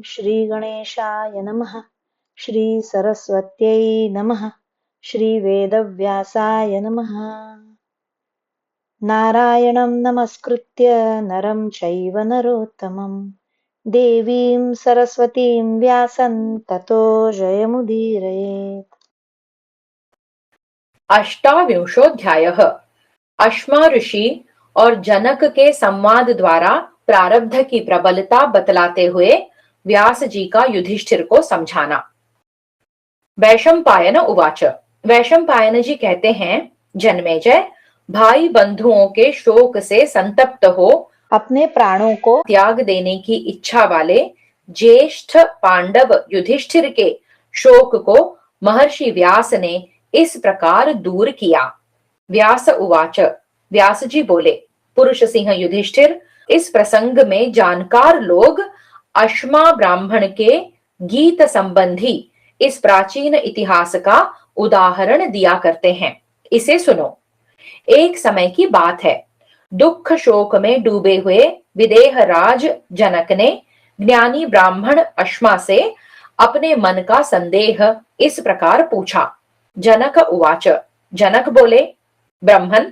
श्रीगणेशाय नमः। श्रीसरस्वत्यै नमः। श्रीवेदव्यासाय नमः। नारायणं नमस्कृत्य नरं चैव नरोत्तमं देवीं सरस्वतीं व्यासं ततो जयमुदीरयेत्। अष्टाविंशोऽध्यायः। अश्मा ऋषि और जनक के संवाद द्वारा प्रारब्ध की प्रबलता बतलाते हुए व्यास जी का युधिष्ठिर को समझाना। वैशंपायन उवाच। वैशंपायन जी कहते हैं, जन्मेजय, भाई बंधुओं के शोक से संतप्त हो अपने प्राणों को त्याग देने की इच्छा वाले ज्येष्ठ पांडव युधिष्ठिर के शोक को महर्षि व्यास ने इस प्रकार दूर किया। व्यास उवाच। व्यास जी बोले, पुरुष सिंह युधिष्ठिर, इस प्रसंग में जानकार लोग अश्मा ब्राह्मण के गीत संबंधी इस प्राचीन इतिहास का उदाहरण दिया करते हैं। इसे सुनो। एक समय की बात है। दुख शोक में डूबे हुए विदेह राज जनक ने ज्ञानी ब्राह्मण अश्मा से अपने मन का संदेह इस प्रकार पूछा। जनक उवाच। जनक बोले, ब्राह्मण,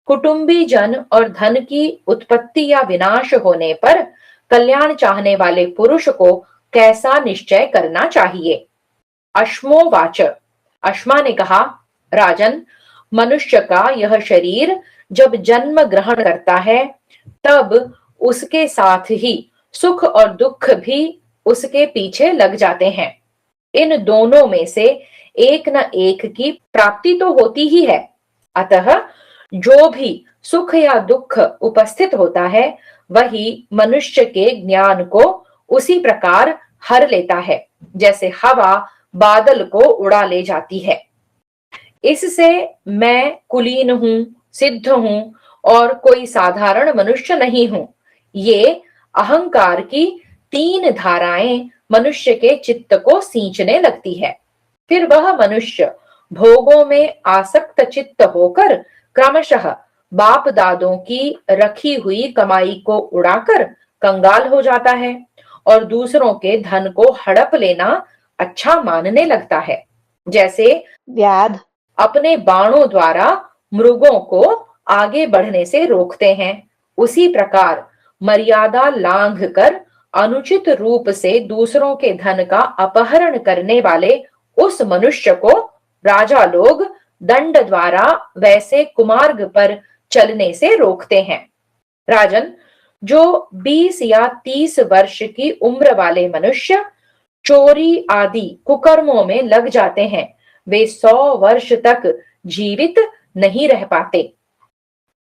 कुटुंबी जन और धन की उत्पत्ति या विनाश होने पर कल्याण चाहने वाले पुरुष को कैसा निश्चय करना चाहिए? अश्मोवाच। अश्मा ने कहा, राजन, मनुष्य का यह शरीर जब जन्म ग्रहण करता है तब उसके साथ ही सुख और दुख भी उसके पीछे लग जाते हैं। इन दोनों में से एक न एक की प्राप्ति तो होती ही है। अतः जो भी सुख या दुख उपस्थित होता है वही मनुष्य के ज्ञान को उसी प्रकार हर लेता है जैसे हवा बादल को उड़ा ले जाती है। इससे मैं कुलीन हूं, सिद्ध हूं और कोई साधारण मनुष्य नहीं हूं, ये अहंकार की तीन धाराएं मनुष्य के चित्त को सींचने लगती है। फिर वह मनुष्य भोगों में आसक्त चित्त होकर क्रमशः बाप दादों की रखी हुई कमाई को उड़ाकर कंगाल हो जाता है और दूसरों के धन को हड़प लेना अच्छा मानने लगता है। जैसे व्याध अपने बाणों द्वारा मृगों को आगे बढ़ने से रोकते हैं, उसी प्रकार मर्यादा लांघ कर अनुचित रूप से दूसरों के धन का अपहरण करने वाले उस मनुष्य को राजा लोग दंड द्वारा वैसे कुमार्ग पर चलने से रोकते हैं। राजन, जो 20 या 30 वर्ष की उम्र वाले मनुष्य चोरी आदि कुकर्मों में लग जाते हैं, वे 100 वर्ष तक जीवित नहीं रह पाते।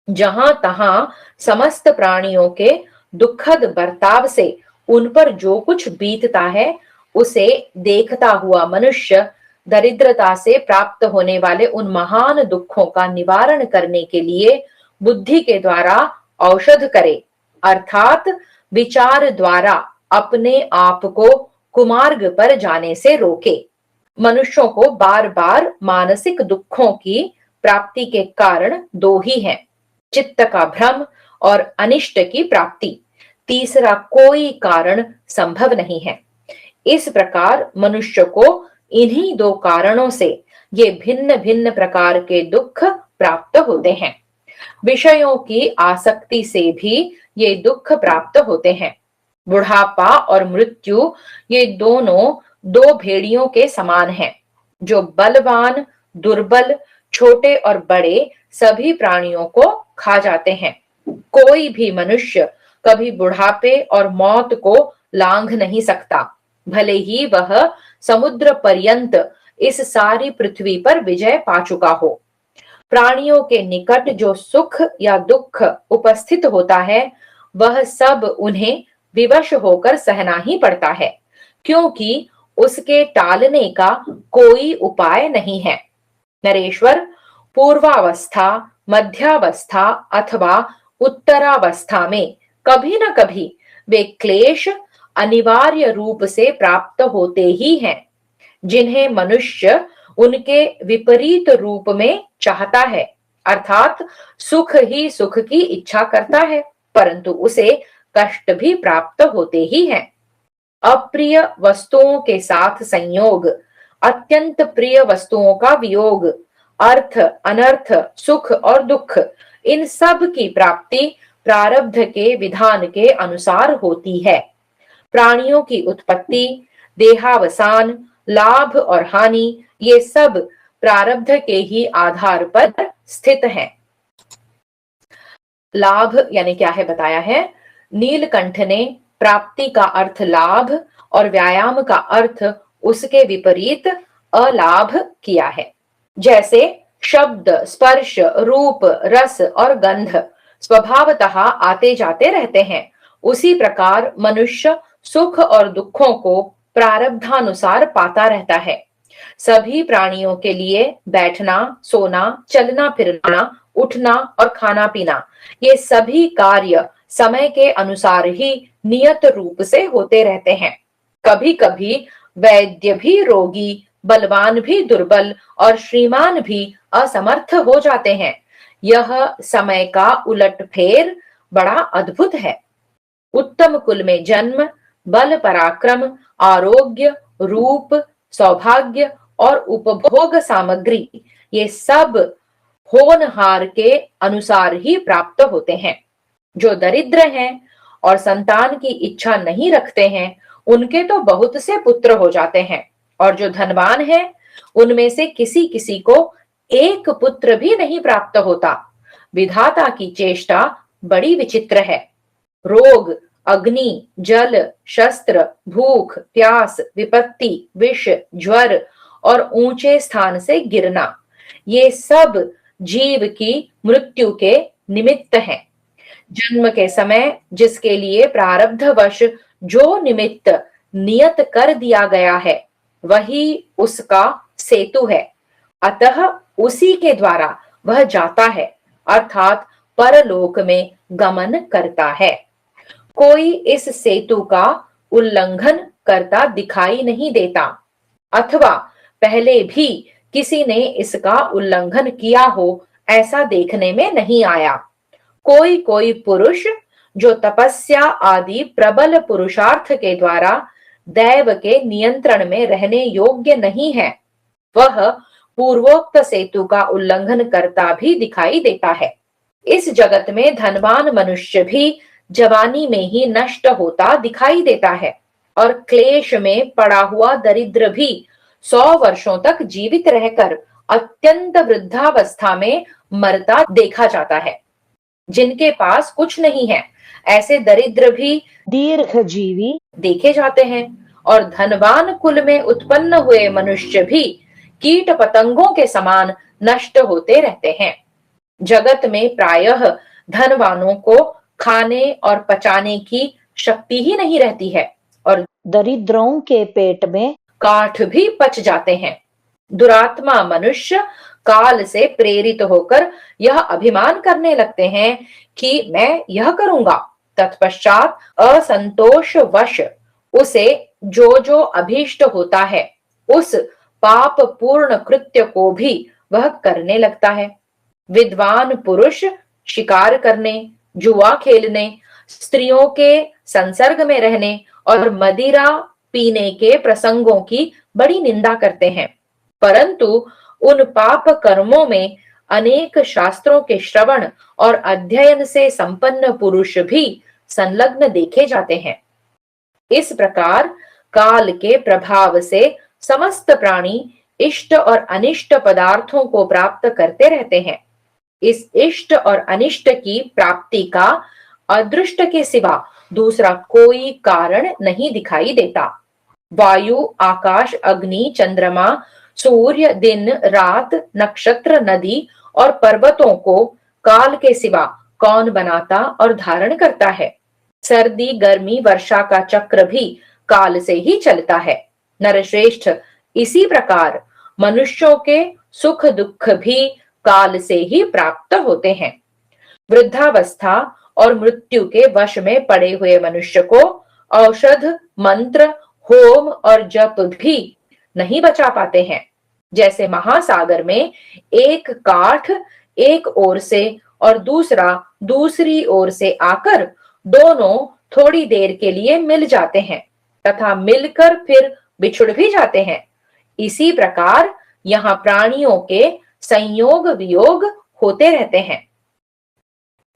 जहां तहां समस्त प्राणियों के दुखद बर्ताव से उन पर जो कुछ बीतता है उसे देखता हुआ मनुष्य दरिद्रता से प्राप्त होने वाले उन महान दुखों का निवारण करने के लिए बुद्धि के द्वारा औषध करे, अर्थात विचार द्वारा अपने आप को कुमार्ग पर जाने से रोके। मनुष्यों को बार बार मानसिक दुखों की प्राप्ति के कारण दो ही हैं, चित्त का भ्रम और अनिष्ट की प्राप्ति। तीसरा कोई कारण संभव नहीं है। इस प्रकार मनुष्य को इन्हीं दो कारणों से ये भिन्न भिन्न प्रकार के दुख प्राप्त होते हैं। विषयों की आसक्ति से भी ये दुख प्राप्त होते हैं। बुढ़ापा और मृत्यु ये दोनों दो भेड़ियों के समान हैं, जो बलवान, दुर्बल, छोटे और बड़े सभी प्राणियों को खा जाते हैं। कोई भी मनुष्य कभी बुढ़ापे और मौत को लांघ नहीं सकता, भले ही वह समुद्र पर्यंत इस सारी पृथ्वी पर विजय पा चुका हो। प्राणियों के निकट जो सुख या दुख उपस्थित होता है वह सब उन्हें विवश होकर सहना ही पड़ता है, क्योंकि उसके टालने का कोई उपाय नहीं है। नरेश्वर, पूर्वावस्था, मध्यावस्था अथवा उत्तरावस्था में कभी न कभी वे क्लेश अनिवार्य रूप से प्राप्त होते ही हैं, जिन्हें मनुष्य उनके विपरीत रूप में चाहता है, अर्थात सुख ही सुख की इच्छा करता है, परंतु उसे कष्ट भी प्राप्त होते ही हैं। अप्रिय वस्तुओं के साथ संयोग, अत्यंत प्रिय वस्तुओं का वियोग, अर्थ अनर्थ, सुख और दुख, इन सब की प्राप्ति प्रारब्ध के विधान के अनुसार होती है। प्राणियों की उत्पत्ति, देहावसान, लाभ और हानि, ये सब प्रारब्ध के ही आधार पर स्थित हैं। लाभ यानी क्या है बताया है। नीलकंठ ने प्राप्ति का अर्थ लाभ और व्यायाम का अर्थ उसके विपरीत अलाभ किया है। जैसे शब्द, स्पर्श, रूप, रस और गंध स्वभावतः आते जाते रहते हैं, उसी प्रकार मनुष्य सुख और दुखों को प्रारब्धानुसार पाता रहता है। सभी प्राणियों के लिए बैठना, सोना, चलना फिरना, उठना और खाना पीना, ये सभी कार्य समय के अनुसार ही नियत रूप से होते रहते हैं। कभी कभी वैद्य भी रोगी, बलवान भी दुर्बल और श्रीमान भी असमर्थ हो जाते हैं। यह समय का उलटफेर बड़ा अद्भुत है। उत्तम कुल में जन्म, बल पराक्रम, आरोग्य, रूप, सौभाग्य और उपभोग सामग्री, ये सब होनहार के अनुसार ही प्राप्त होते हैं। जो दरिद्र हैं और संतान की इच्छा नहीं रखते हैं, उनके तो बहुत से पुत्र हो जाते हैं, और जो धनवान हैं, उनमें से किसी किसी को एक पुत्र भी नहीं प्राप्त होता। विधाता की चेष्टा बड़ी विचित्र है। रोग, अग्नि, जल, शस्त्र, भूख, प्यास, विपत्ति, विष, ज्वर और ऊंचे स्थान से गिरना, ये सब जीव की मृत्यु के निमित्त हैं। जन्म के समय जिसके लिए प्रारब्धवश जो निमित्त नियत कर दिया गया है, वही उसका सेतु है। अतः उसी के द्वारा वह जाता है, अर्थात परलोक में गमन करता है। कोई इस सेतु का उल्लंघन करता दिखाई नहीं देता, अथवा पहले भी किसी ने इसका उल्लंघन किया हो, ऐसा देखने में नहीं आया। कोई कोई पुरुष जो तपस्या आदि प्रबल पुरुषार्थ के द्वारा दैव के नियंत्रण में रहने योग्य नहीं है, वह पूर्वोक्त सेतु का उल्लंघन करता भी दिखाई देता है। इस जगत में धनवान मनुष्य भी जवानी में ही नष्ट होता दिखाई देता है, और क्लेश में पड़ा हुआ दरिद्र भी 100 वर्षों तक जीवित रहकर अत्यंत वृद्धावस्था में मरता देखा जाता है। जिनके पास कुछ नहीं है, ऐसे दरिद्र भी दीर्घजीवी देखे जाते हैं, और धनवान कुल में उत्पन्न हुए मनुष्य भी कीट पतंगों के समान नष्ट होते रहते हैं। जगत में प्रायः धनवानों को खाने और पचाने की शक्ति ही नहीं रहती है, और दरिद्रों के पेट में काठ भी पच जाते हैं। दुरात्मा मनुष्य काल से प्रेरित होकर यह अभिमान करने लगते हैं कि मैं यह करूंगा, तत्पश्चात असंतोषवश उसे जो जो अभीष्ट होता है, उस पाप पूर्ण कृत्य को भी वह करने लगता है। विद्वान पुरुष शिकार करने, जुआ खेलने, स्त्रियों के संसर्ग में रहने और मदिरा पीने के प्रसंगों की बड़ी निंदा करते हैं, परंतु उन पाप कर्मों में अनेक शास्त्रों के श्रवण और अध्ययन से संपन्न पुरुष भी संलग्न देखे जाते हैं। इस प्रकार काल के प्रभाव से समस्त प्राणी इष्ट और अनिष्ट पदार्थों को प्राप्त करते रहते हैं। इस इष्ट और अनिष्ट की प्राप्ति का अदृष्ट के सिवा दूसरा कोई कारण नहीं दिखाई देता। वायु, आकाश, अग्नि, चंद्रमा, सूर्य, दिन, रात, नक्षत्र, नदी और पर्वतों को काल के सिवा कौन बनाता और धारण करता है। सर्दी, गर्मी, वर्षा का चक्र भी काल से ही चलता है। नरश्रेष्ठ, इसी प्रकार मनुष्यों के सुख दुख भी काल से ही प्राप्त होते हैं। वृद्धावस्था और मृत्यु के वश में पड़े हुए मनुष्य को औषध, मंत्र, होम और जप भी नहीं बचा पाते हैं। जैसे महासागर में एक काठ एक ओर से और दूसरा दूसरी ओर से आकर दोनों थोड़ी देर के लिए मिल जाते हैं, तथा मिलकर फिर बिछुड़ भी जाते हैं। इसी प्रकार यहाँ प्राणियों के संयोग वियोग होते रहते हैं।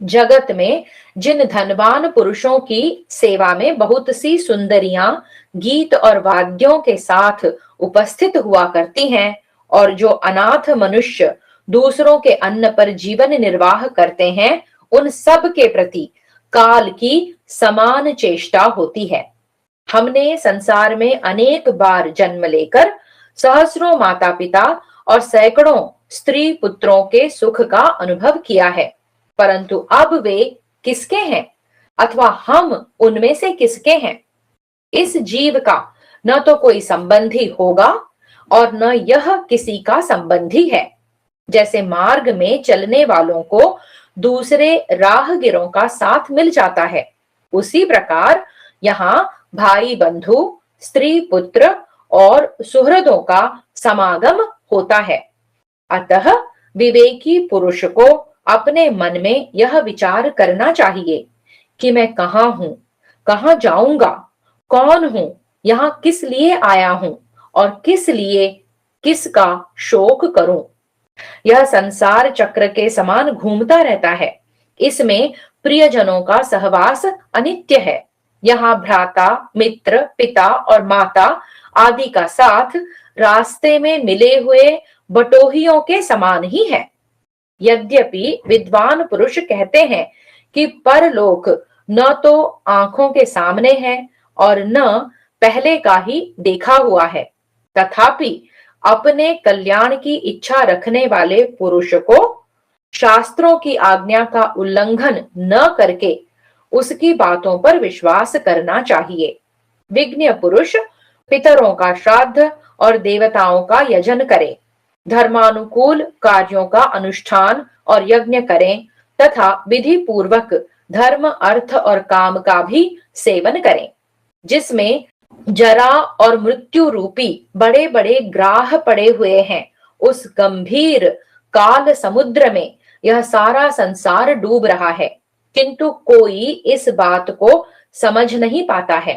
जगत में जिन धनवान पुरुषों की सेवा में बहुत सी सुंदरियां गीत और वाद्यों के साथ उपस्थित हुआ करती हैं, और जो अनाथ मनुष्य दूसरों के अन्न पर जीवन निर्वाह करते हैं, उन सब के प्रति काल की समान चेष्टा होती है। हमने संसार में अनेक बार जन्म लेकर सहस्रों माता पिता और सैकड़ों स्त्री पुत्रों के सुख का अनुभव किया है, परंतु अब वे किसके हैं अथवा हम उनमें से किसके हैं? इस जीव का न तो कोई संबंधी होगा और न यह किसी का संबंधी है। जैसे मार्ग में चलने वालों को दूसरे राहगीरों का साथ मिल जाता है, उसी प्रकार यहाँ भाई बंधु, स्त्री पुत्र और सुहृदों का समागम होता है। अतः विवेकी पुरुष को अपने मन में यह विचार करना चाहिए कि मैं कहाँ हूं, कहाँ जाऊंगा, कौन हूं, यहाँ किस लिए आया हूं और किस लिए किसका शोक करूं। यह संसार चक्र के समान घूमता रहता है। इसमें प्रियजनों का सहवास अनित्य है। यहाँ भ्राता, मित्र, पिता और माता आदि का साथ रास्ते में मिले हुए बटोहियों के समान ही है। यद्यपि विद्वान पुरुष कहते हैं कि परलोक न तो आंखों के सामने है और न पहले का ही देखा हुआ है, तथापि अपने कल्याण की इच्छा रखने वाले पुरुष को शास्त्रों की आज्ञा का उल्लंघन न करके उसकी बातों पर विश्वास करना चाहिए। विज्ञ पुरुष पितरों का श्राद्ध और देवताओं का यजन करें, धर्मानुकूल कार्यों का अनुष्ठान और यज्ञ करें तथा विधि पूर्वक धर्म, अर्थ और काम का भी सेवन करें, जिसमें जरा और मृत्यु रूपी बड़े बड़े ग्राह पड़े हुए हैं। उस गंभीर काल समुद्र में यह सारा संसार डूब रहा है, किंतु कोई इस बात को समझ नहीं पाता है।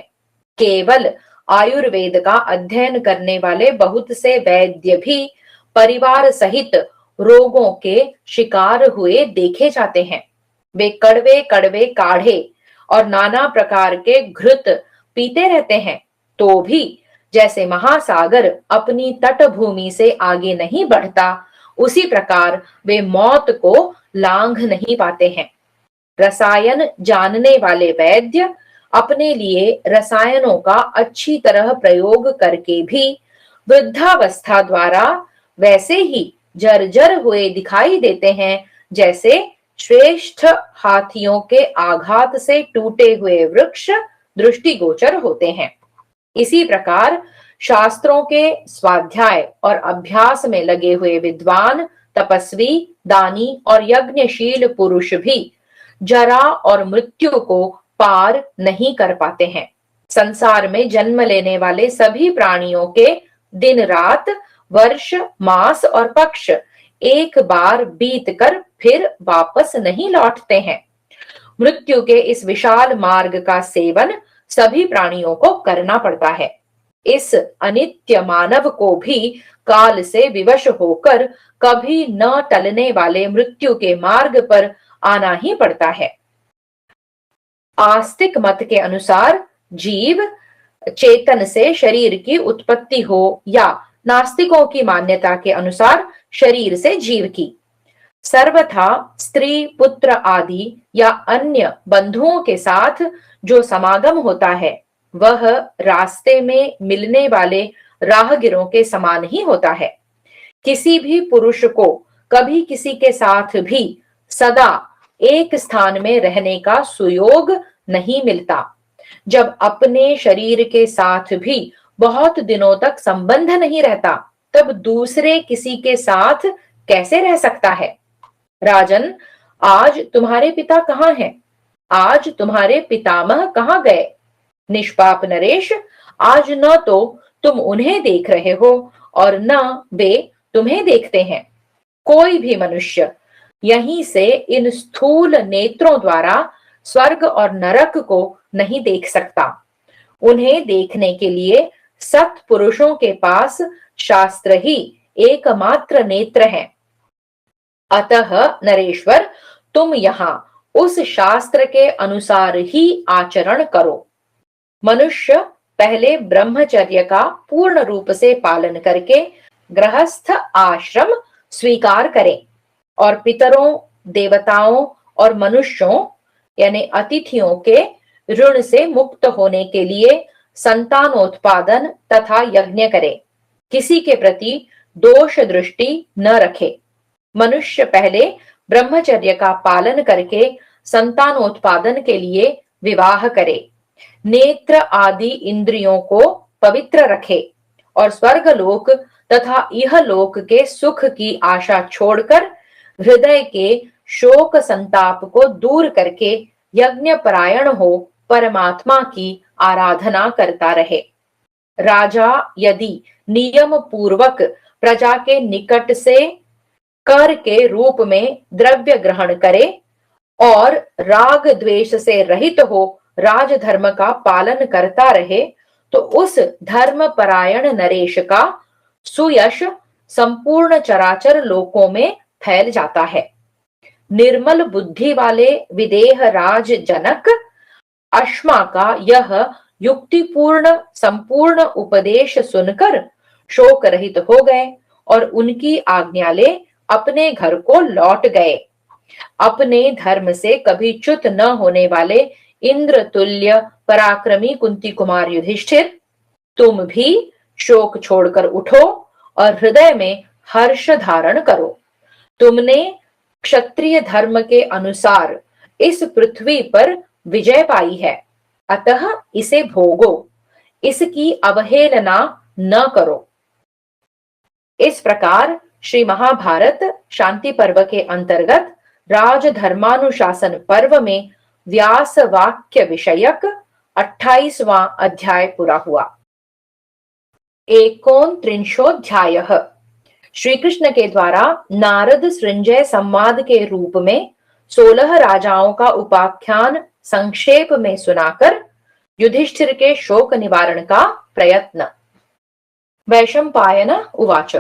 केवल आयुर्वेद का अध्ययन करने वाले बहुत से वैद्य भी परिवार सहित रोगों के शिकार हुए देखे जाते हैं। वे कड़वे कड़वे काढ़े और नाना प्रकार के घृत पीते रहते हैं, तो भी जैसे महासागर अपनी तटभूमि से आगे नहीं बढ़ता, उसी प्रकार वे मौत को लांघ नहीं पाते हैं। रसायन जानने वाले वैद्य अपने लिए रसायनों का अच्छी तरह प्रयोग करके भी वृद्धावस्था द्वारा वैसे ही जर्जर हुए दिखाई देते हैं, जैसे श्रेष्ठ हाथियों के आघात से टूटे हुए वृक्ष दृष्टिगोचर होते हैं। इसी प्रकार शास्त्रों के स्वाध्याय और अभ्यास में लगे हुए विद्वान, तपस्वी, दानी और यज्ञशील पुरुष भी जरा और मृत्यु को पार नहीं कर पाते हैं। संसार में जन्म लेने वाले सभी प्राणियों के दिन रात, वर्ष, मास और पक्ष एक बार बीतकर फिर वापस नहीं लौटते हैं। मृत्यु के इस विशाल मार्ग का सेवन सभी प्राणियों को करना पड़ता है। इस अनित्य मानव को भी काल से विवश होकर कभी न टलने वाले मृत्यु के मार्ग पर आना ही पड़ता है। आस्तिक मत के अनुसार जीव चेतन से शरीर की उत्पत्ति हो, या नास्तिकों की मान्यता के अनुसार शरीर से जीव की। सर्वथा स्त्री, पुत्र आदि या अन्य बंधुओं के साथ जो समागम होता है, वह रास्ते में मिलने वाले राहगीरों के समान ही होता है। किसी भी पुरुष को कभी किसी के साथ भी सदा एक स्थान में रहने का सुयोग नहीं मिलता। जब अपने शरीर के साथ भी बहुत दिनों तक संबंध नहीं रहता, तब दूसरे किसी के साथ कैसे रह सकता है? राजन, आज तुम्हारे पिता कहाँ हैं? आज तुम्हारे पितामह कहाँ गए? निष्पाप नरेश, आज न तो तुम उन्हें देख रहे हो और न वे तुम्हें देखते हैं। कोई भी मनुष्य यहीं से इन स्थूल नेत्रों द्वारा स्वर्ग और नरक को नहीं देख सकता। उन्हें देखने के लिए सत्पुरुषों के पास शास्त्र ही एकमात्र नेत्र है। अतः नरेश्वर, तुम यहाँ उस शास्त्र के अनुसार ही आचरण करो। मनुष्य पहले ब्रह्मचर्य का पूर्ण रूप से पालन करके गृहस्थ आश्रम स्वीकार करे और पितरों, देवताओं और मनुष्यों यानी अतिथियों के ऋण से मुक्त होने के लिए संतानोत्पादन तथा यज्ञ करे। किसी के प्रति दोष दृष्टि न रखे। मनुष्य पहले ब्रह्मचर्य का पालन करके संतानोत्पादन के लिए विवाह करे, नेत्र आदि इंद्रियों को पवित्र रखे और स्वर्गलोक तथा इहलोक के सुख की आशा छोड़कर हृदय के शोक संताप को दूर करके यज्ञ परायण हो परमात्मा की आराधना करता रहे। राजा यदि नियम पूर्वक प्रजा के निकट से कर के रूप में द्रव्य ग्रहण करे और राग द्वेष से रहित हो राजधर्म का पालन करता रहे, तो उस धर्म परायण नरेश का सुयश संपूर्ण चराचर लोकों में फैल जाता है। निर्मल बुद्धि वाले विदेह राज जनक अश्मा का यह युक्तिपूर्ण संपूर्ण उपदेश सुनकर शोक रहित हो गए और उनकी आज्ञा ले अपने घर को लौट गए। अपने धर्म से कभी च्युत न होने वाले इंद्र तुल्य पराक्रमी कुंती कुमार युधिष्ठिर, तुम भी शोक छोड़कर उठो और हृदय में हर्ष धारण करो। तुमने क्षत्रिय धर्म के अनुसार इस पृथ्वी पर विजय पाई है, अतः इसे भोगो, इसकी अवहेलना न करो। इस प्रकार श्री महाभारत शांति पर्व के अंतर्गत राजधर्मानुशासन पर्व में व्यास वाक्य विषयक 28वां अध्याय पूरा हुआ। 39 श्री कृष्ण के द्वारा नारद सृंजय संवाद के रूप में 16 राजाओं का उपाख्यान संक्षेप में सुनाकर युधिष्ठिर के शोक निवारण का प्रयत्न। वैशंपायन उवाच।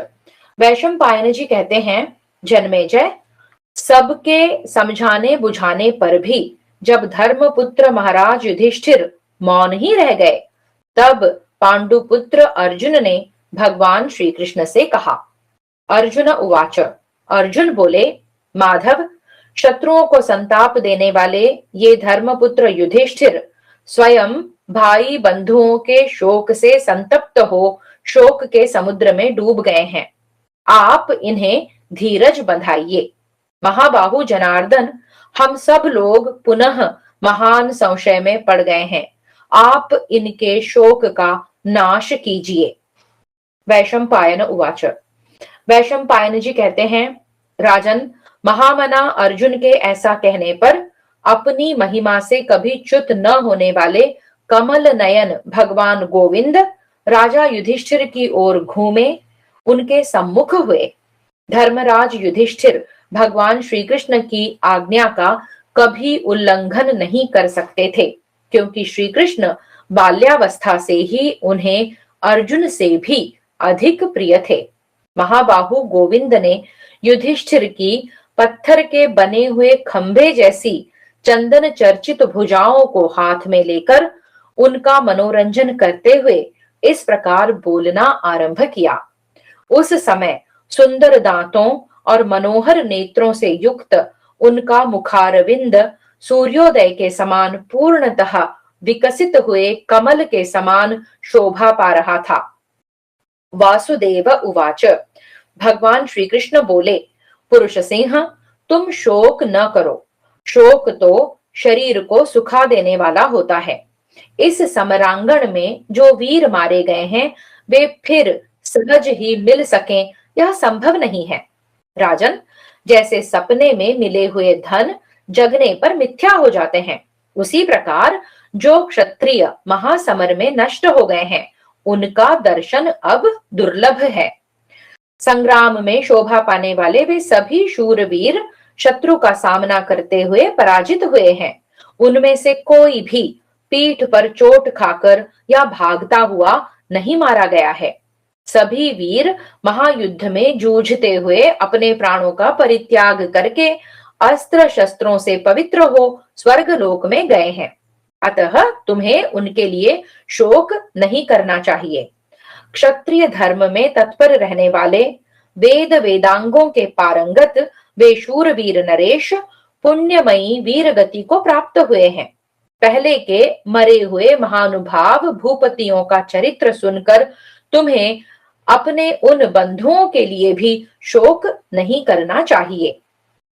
वैशंपायन जी कहते हैं, जन्मेजय, सबके समझाने बुझाने पर भी जब धर्मपुत्र महाराज युधिष्ठिर मौन ही रह गए, तब पांडुपुत्र अर्जुन ने भगवान श्री कृष्ण से कहा। अर्जुन उवाच। अर्जुन बोले, माधव, शत्रुओं को संताप देने वाले ये धर्मपुत्र युधिष्ठिर स्वयं भाई बंधुओं के शोक से संतप्त हो शोक के समुद्र में डूब गए हैं। आप इन्हें धीरज बंधाइए। महाबाहु जनार्दन, हम सब लोग पुनः महान संशय में पड़ गए हैं। आप इनके शोक का नाश कीजिए। वैशंपायन उवाच। वैशंपायन जी कहते हैं, राजन, महामना अर्जुन के ऐसा कहने पर अपनी महिमा से कभी च्युत न होने वाले कमल नयन भगवान गोविंद राजा युधिष्ठिर की ओर घूमे, उनके सम्मुख हुए। धर्मराज युधिष्ठिर भगवान श्री कृष्ण की आज्ञा का कभी उल्लंघन नहीं कर सकते थे, क्योंकि श्री कृष्ण बाल्यावस्था से ही उन्हें अर्जुन से भी अधिक प्रिय थे। महाबाहु गोविंद ने युधिष्ठिर की पत्थर के बने हुए खंभे जैसी चंदन चर्चित भुजाओं को हाथ में लेकर उनका मनोरंजन करते हुए इस प्रकार बोलना आरंभ किया। उस समय सुंदर दांतों और मनोहर नेत्रों से युक्त उनका मुखारविंद सूर्योदय के समान पूर्णतः विकसित हुए कमल के समान शोभा पा रहा था। वासुदेव उवाच। भगवान श्री कृष्ण बोले, पुरुष सिंह, तुम शोक न करो। शोक तो शरीर को सुखा देने वाला होता है। इस समरांगण में जो वीर मारे गए हैं, वे फिर सहज ही मिल सकें, यह संभव नहीं है। राजन, जैसे सपने में मिले हुए धन जगने पर मिथ्या हो जाते हैं, उसी प्रकार जो क्षत्रिय महासमर में नष्ट हो गए हैं, उनका दर्शन अब दुर्लभ है। संग्राम में शोभा पाने वाले वे सभी शूरवीर शत्रु का सामना करते हुए पराजित हुए हैं। उनमें से कोई भी पीठ पर चोट खाकर या भागता हुआ नहीं मारा गया है। सभी वीर महायुद्ध में जूझते हुए अपने प्राणों का परित्याग करके अस्त्र शस्त्रों से पवित्र हो स्वर्गलोक में गए हैं। अतः तुम्हें उनके लिए शोक नहीं करना चाहिए। क्षत्रिय धर्म में तत्पर रहने वाले, वेद वेदांगों के पारंगत वे शूरवीर नरेश पुण्यमयी वीर गति को प्राप्त हुए हैं। पहले के मरे हुए महानुभाव भूपतियों का चरित्र सुनकर तुम्हें अपने उन बंधुओं के लिए भी शोक नहीं करना चाहिए।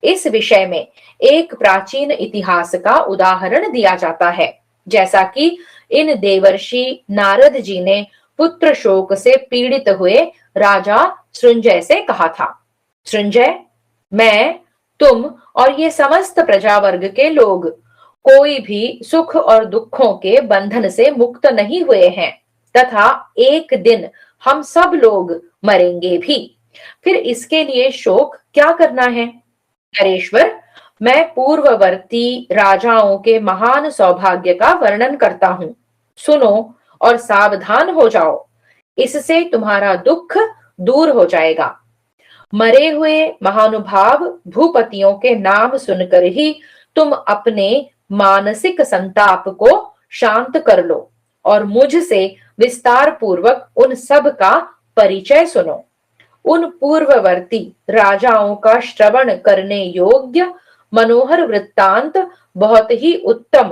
इस विषय में एक प्राचीन इतिहास का उदाहरण दिया जाता है, जैसा कि इन देवर्षि नारद जी ने पुत्र शोक से पीड़ित हुए राजा सृंजय से कहा था। सृंजय, मैं, तुम और ये समस्त प्रजा वर्ग के लोग कोई भी सुख और दुखों के बंधन से मुक्त नहीं हुए हैं तथा एक दिन हम सब लोग मरेंगे भी। फिर इसके लिए शोक क्या करना है? नरेश्वर, मैं पूर्ववर्ती राजाओं के महान सौभाग्य का वर्णन करता हूँ। सुनो और सावधान हो जाओ, इससे तुम्हारा दुख दूर हो जाएगा। मरे हुए महानुभाव भूपतियों के नाम सुनकर ही तुम अपने मानसिक संताप को शांत कर लो और मुझसे विस्तार पूर्वक उन सब का परिचय सुनो। उन पूर्ववर्ती राजाओं का श्रवण करने योग्य मनोहर वृत्तांत बहुत ही उत्तम,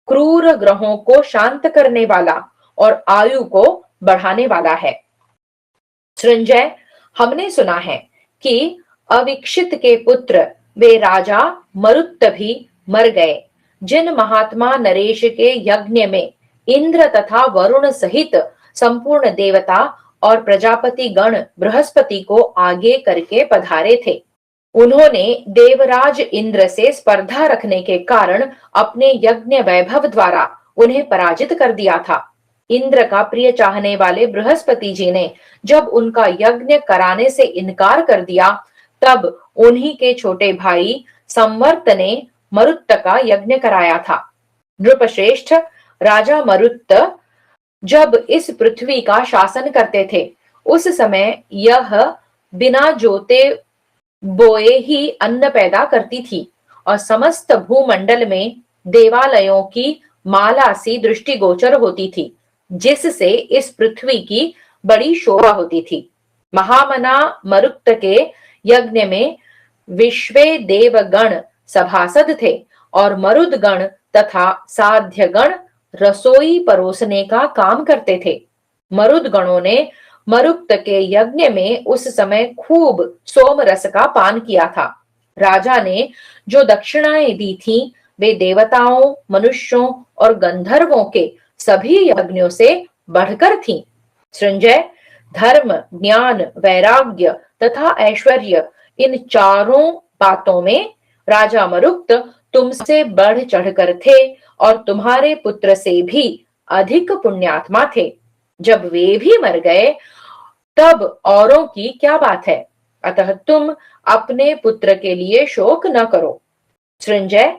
क्रूर ग्रहों को शांत करने वाला और आयु को बढ़ाने वाला है। सृंजय, हमने सुना है कि अविक्षित के पुत्र वे राजा मरुत भी मर गए, जिन महात्मा नरेश के यज्ञ में इंद्र तथा वरुण सहित संपूर्ण देवता और प्रजापति गण बृहस्पति को आगे करके पधारे थे। उन्होंने देवराज इंद्र से स्पर्धा रखने के कारण अपने यज्ञ वैभव द्वारा उन्हें पराजित कर दिया था। इंद्र का प्रिय चाहने वाले बृहस्पति जी ने जब उनका यज्ञ कराने से इनकार कर दिया, तब उन्हीं के छोटे भाई संवर्त ने मरुत का यज्ञ कराया था। नृपश्रेष्ठ, राजा मरुत जब इस पृथ्वी का शासन करते थे, उस समय यह बिना जोते बोए ही अन्न पैदा करती थी और समस्त भूमंडल में देवालयों की माला सी दृष्टिगोचर होती थी, जिससे इस पृथ्वी की बड़ी शोभा होती थी। महामना मरुत के यज्ञ में विश्वे देवगण सभासद थे और मरुदगण तथा साध्यगण रसोई परोसने का काम करते थे। मरुदगणों ने मरुक्त के यज्ञ में उस समय खूब सोम रस का पान किया था। राजा ने जो दक्षिणाएं दी थी वे देवताओं, मनुष्यों और गंधर्वों के सभी यज्ञों से बढ़कर थीं। सृंजय, धर्म, ज्ञान, वैराग्य तथा ऐश्वर्य, इन चारों बातों में राजा मरुक्त तुमसे बढ़ चढ़कर थे और तुम्हारे पुत्र से भी अधिक पुण्यात्मा थे। जब वे भी मर गए तब औरों की क्या बात है। अतः तुम अपने पुत्र के लिए शोक न करो। सृंजय,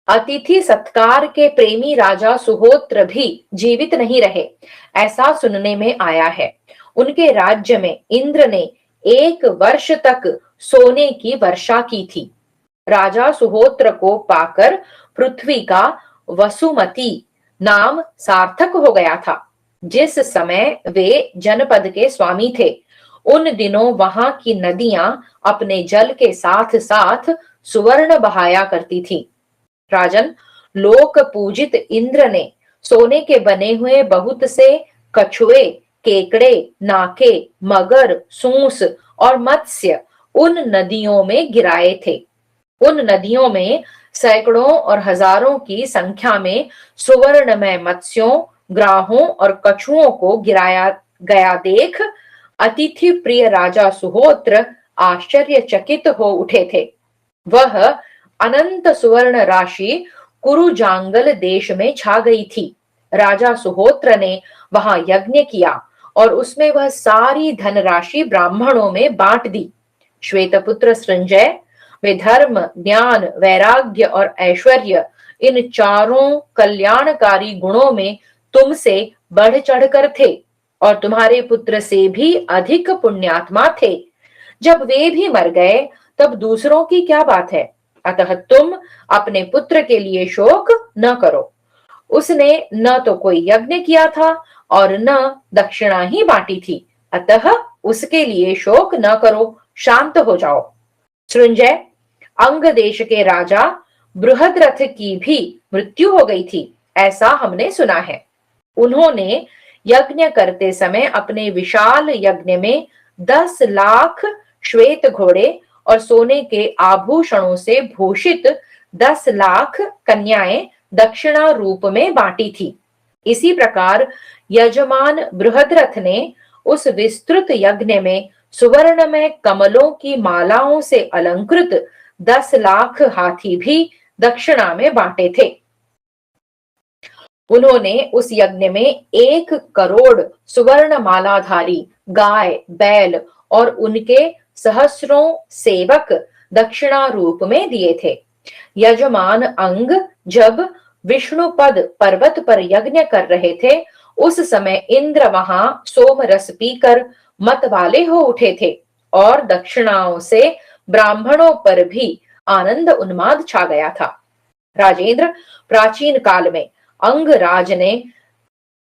अतिथि सत्कार के प्रेमी राजा सुहोत्र भी जीवित नहीं रहे, ऐसा सुनने में आया है। उनके राज्य में इंद्र ने 1 वर्ष तक सोने की वर्षा की थी। राजा सुहोत्र को पाकर पृथ्वी का वसुमती नाम सार्थक हो गया था। जिस समय वे जनपद के स्वामी थे, उन दिनों वहां की नदियां अपने जल के साथ साथ सुवर्ण बहाया करती थी। राजन, लोक पूजित इंद्र ने सोने के बने हुए बहुत से कछुए, केकड़े, नाके, मगर, सूंस और मत्स्य उन नदियों में गिराए थे। उन नदियों में सैकड़ों और हजारों की संख्या में सुवर्णमय मत्स्यों, ग्राहों और कछुओं को गिराया गया देख अतिथि प्रिय राजा सुहोत्र आश्चर्यचकित हो उठे थे। वह अनंत सुवर्ण राशि कुरुजांगल देश में छा गई थी। राजा सुहोत्र ने वहां यज्ञ किया और उसमें वह सारी धनराशि ब्राह्मणों में बांट दी। श्वेतपुत्र सृंजय, वे धर्म, ज्ञान, वैराग्य और ऐश्वर्य, इन चारों कल्याणकारी गुणों में तुमसे बढ़ चढ़कर थे और तुम्हारे पुत्र से भी अधिक पुण्यात्मा थे। जब वे भी मर गए तब दूसरों की क्या बात है। अतः तुम अपने पुत्र के लिए शोक न करो। उसने न तो कोई यज्ञ किया था और न दक्षिणा ही बांटी थी, अतः उसके लिए शोक न करो, शांत हो जाओ। सृंजय, अंग देश के राजा बृहद्रथ की भी मृत्यु हो गई थी, ऐसा हमने सुना है। उन्होंने यज्ञ करते समय अपने विशाल यज्ञ में 10 लाख श्वेत घोड़े और सोने के आभूषणों से भूषित 10 लाख कन्याएं दक्षिणा रूप में बांटी थी। इसी प्रकार यजमान बृहद्रथ ने उस विस्तृत यज्ञ में सुवर्णमय कमलों की मालाओं से अलंकृत 10 लाख हाथी भी दक्षिणा में बांटे थे। उन्होंने उस यज्ञ में 1 करोड़ सुवर्ण मालाधारी गाय, बैल और उनके सहस्रों सेवक दक्षिणा रूप में दिए थे। यजमान अंग जब विष्णुपद पर्वत पर यज्ञ कर रहे थे, उस समय इंद्र वहां सोम रस पीकर मतवाले हो उठे थे और दक्षिणाओं से ब्राह्मणों पर भी आनंद उन्माद छा गया था। राजेंद्र, प्राचीन काल में अंगराज ने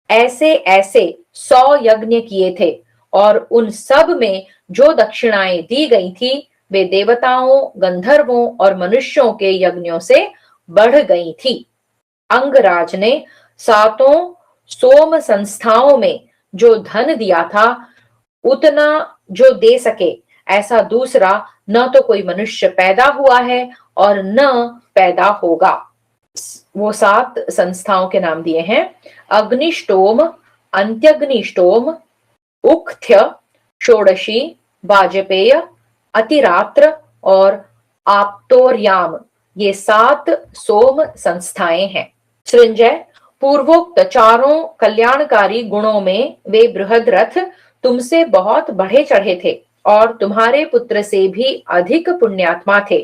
ऐसे ऐसे 100 यज्ञ किए थे और उन सब में जो दक्षिणाएं दी गई थी वे देवताओं, गंधर्वों और मनुष्यों के यज्ञों से बढ़ गई थी। अंगराज ने 7 सोम संस्थाओं में जो धन दिया था, उतना जो दे सके ऐसा दूसरा न तो कोई मनुष्य पैदा हुआ है और न पैदा होगा। वो 7 संस्थाओं के नाम दिए हैं: अग्निष्टोम, अंत्यग्निष्टोम, उक्थ्य, षोडशी, वाजपेय, अतिरात्र और आप्तोर्याम। ये 7 सोम संस्थाएं हैं। सृंजय, पूर्वोक्त चारों कल्याणकारी गुणों में वे बृहद्रथ तुमसे बहुत बढ़े चढ़े थे और तुम्हारे पुत्र से भी अधिक पुण्यात्मा थे।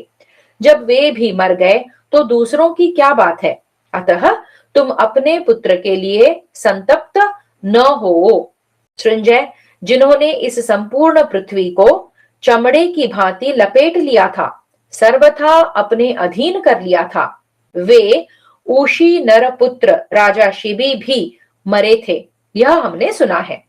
जब वे भी मर गए तो दूसरों की क्या बात है। अतः तुम अपने पुत्र के लिए संतप्त न हो। सृंजय, जिन्होंने इस संपूर्ण पृथ्वी को चमड़े की भांति लपेट लिया था, सर्वथा अपने अधीन कर लिया था, वे ऊशी नरपुत्र राजा शिबी भी मरे थे, यह हमने सुना है।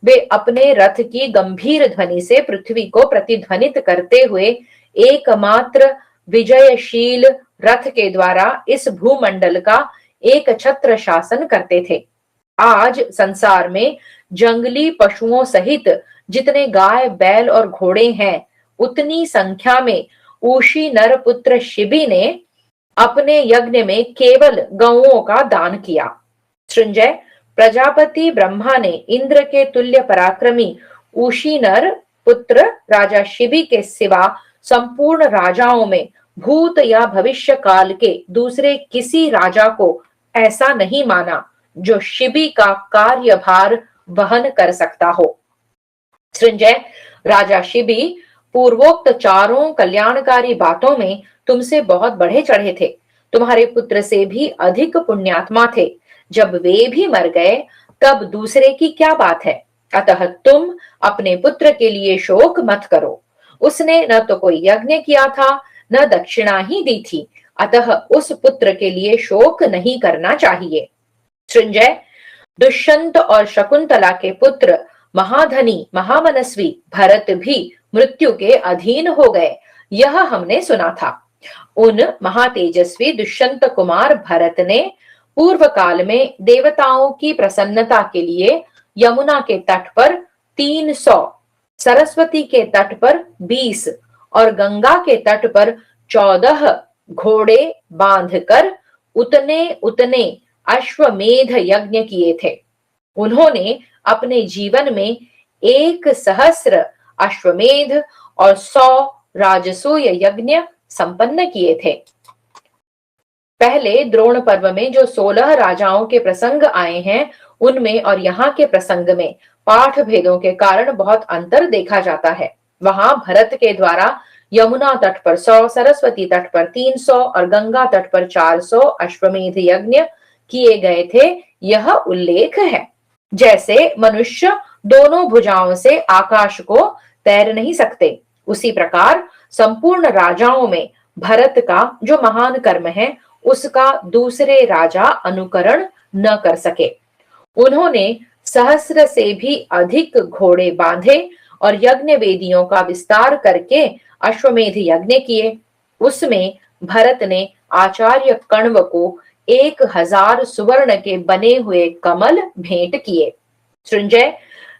वे अपने रथ की गंभीर ध्वनि से पृथ्वी को प्रतिध्वनित करते हुए एकमात्र विजयशील रथ के द्वारा इस भूमंडल का एक छत्र शासन करते थे। आज संसार में जंगली पशुओं सहित जितने गाय, बैल और घोड़े हैं, उतनी संख्या में ऊशी नरपुत्र शिबी ने अपने यज्ञ में केवल गौओं का दान किया। सृंजय, प्रजापति ब्रह्मा ने इंद्र के तुल्य पराक्रमी ऊशी नर पुत्र राजा शिबी के सिवा संपूर्ण राजाओं में भूत या भविष्य काल के दूसरे किसी राजा को ऐसा नहीं माना जो शिबी का कार्यभार वहन कर सकता हो। सृंजय, राजा शिबी पूर्वोक्त चारों कल्याणकारी बातों में तुमसे बहुत बढ़े चढ़े थे, तुम्हारे पुत्र से भी अधिक पुण्यात्मा थे। जब वे भी मर गए तब दूसरे की क्या बात है। अतः तुम अपने पुत्र के लिए शोक मत करो। उसने न तो कोई यज्ञ किया था, न दक्षिणा ही दी थी, अतः उस पुत्र के लिए शोक नहीं करना चाहिए। सृंजय, दुष्यंत और शकुंतला के पुत्र महाधनी महामनस्वी भरत भी मृत्यु के अधीन हो गए, यह हमने सुना था। उन महातेजस्वी दुष्यंत कुमार भरत ने पूर्व काल में देवताओं की प्रसन्नता के लिए यमुना के तट पर 300, सरस्वती के तट पर 20 और गंगा के तट पर 14 घोड़े बांधकर उतने उतने अश्वमेध यज्ञ किए थे। उन्होंने अपने जीवन में 1,000 अश्वमेध और 100 राजसूय यज्ञ संपन्न किए थे। पहले द्रोण पर्व में जो 16 राजाओं के प्रसंग आए हैं, उनमें और यहाँ के प्रसंग में पाठ भेदों के कारण बहुत अंतर देखा जाता है। वहां भरत के द्वारा यमुना तट पर 100, सरस्वती तट पर 300 और गंगा तट पर 400 अश्वमेध यज्ञ किए गए थे, यह उल्लेख है। जैसे मनुष्य दोनों भुजाओं से आकाश को तैर नहीं सकते, उसी प्रकार संपूर्ण राजाओं में भरत का जो महान कर्म है उसका दूसरे राजा अनुकरण न कर सके। उन्होंने सहस्र से भी अधिक घोड़े बांधे और यज्ञ वेदियों का विस्तार करके अश्वमेध यज्ञ किए। उसमें भरत ने आचार्य कण्व को 1000 सुवर्ण के बने हुए कमल भेंट किए। सृंजय,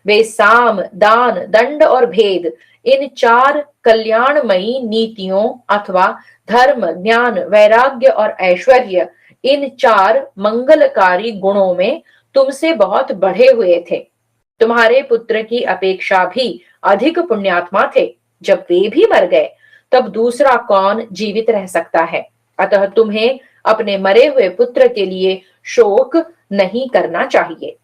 वे साम, दान, दंड और भेद, इन 4 कल्याणमयी नीतियों अथवा धर्म, ज्ञान, वैराग्य और ऐश्वर्य, इन 4 मंगलकारी गुणों में तुमसे बहुत बढ़े हुए थे। तुम्हारे पुत्र की अपेक्षा भी अधिक पुण्यात्मा थे। जब वे भी मर गए तब दूसरा कौन जीवित रह सकता है? अतः तुम्हें अपने मरे हुए पुत्र के लिए शोक नहीं करना चाहिए।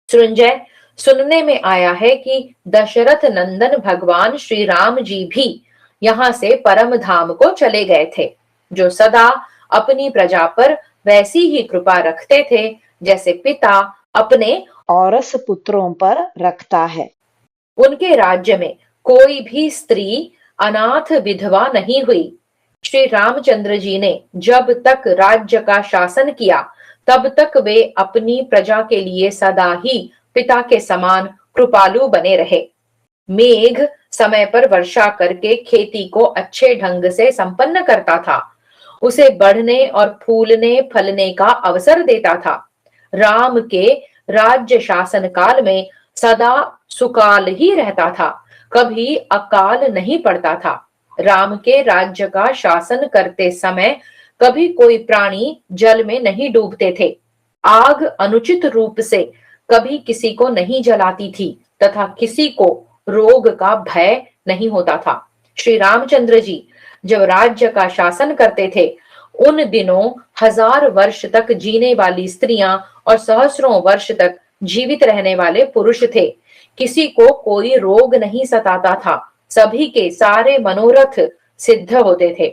सृंजय, सुनने में आया है कि दशरथ नंदन भगवान श्री राम जी भी यहाँ से परम धाम को चले गए थे, जो सदा अपनी प्रजा पर वैसी ही कृपा रखते थे जैसे पिता अपने औरस पुत्रों पर रखता है। उनके राज्य में कोई भी स्त्री अनाथ विधवा नहीं हुई। श्री रामचंद्र जी ने जब तक राज्य का शासन किया तब तक वे अपनी प्रजा के लिए सदा ही पिता के समान कृपालु बने रहे। मेघ समय पर वर्षा करके खेती को अच्छे ढंग से संपन्न करता था, उसे बढ़ने और फूलने फलने का अवसर देता था। राम के राज्य शासन काल में सदा सुकाल ही रहता था, कभी अकाल नहीं पड़ता था। राम के राज्य का शासन करते समय कभी कोई प्राणी जल में नहीं डूबते थे। आग अनुचित रूप से कभी किसी को नहीं जलाती थी तथा किसी को रोग का भय नहीं होता था। श्री रामचंद्र जी जब राज्य का शासन करते थे उन दिनों 1000 वर्ष तक जीने वाली स्त्रियां और सहस्रों वर्ष तक जीवित रहने वाले पुरुष थे। किसी को कोई रोग नहीं सताता था, सभी के सारे मनोरथ सिद्ध होते थे।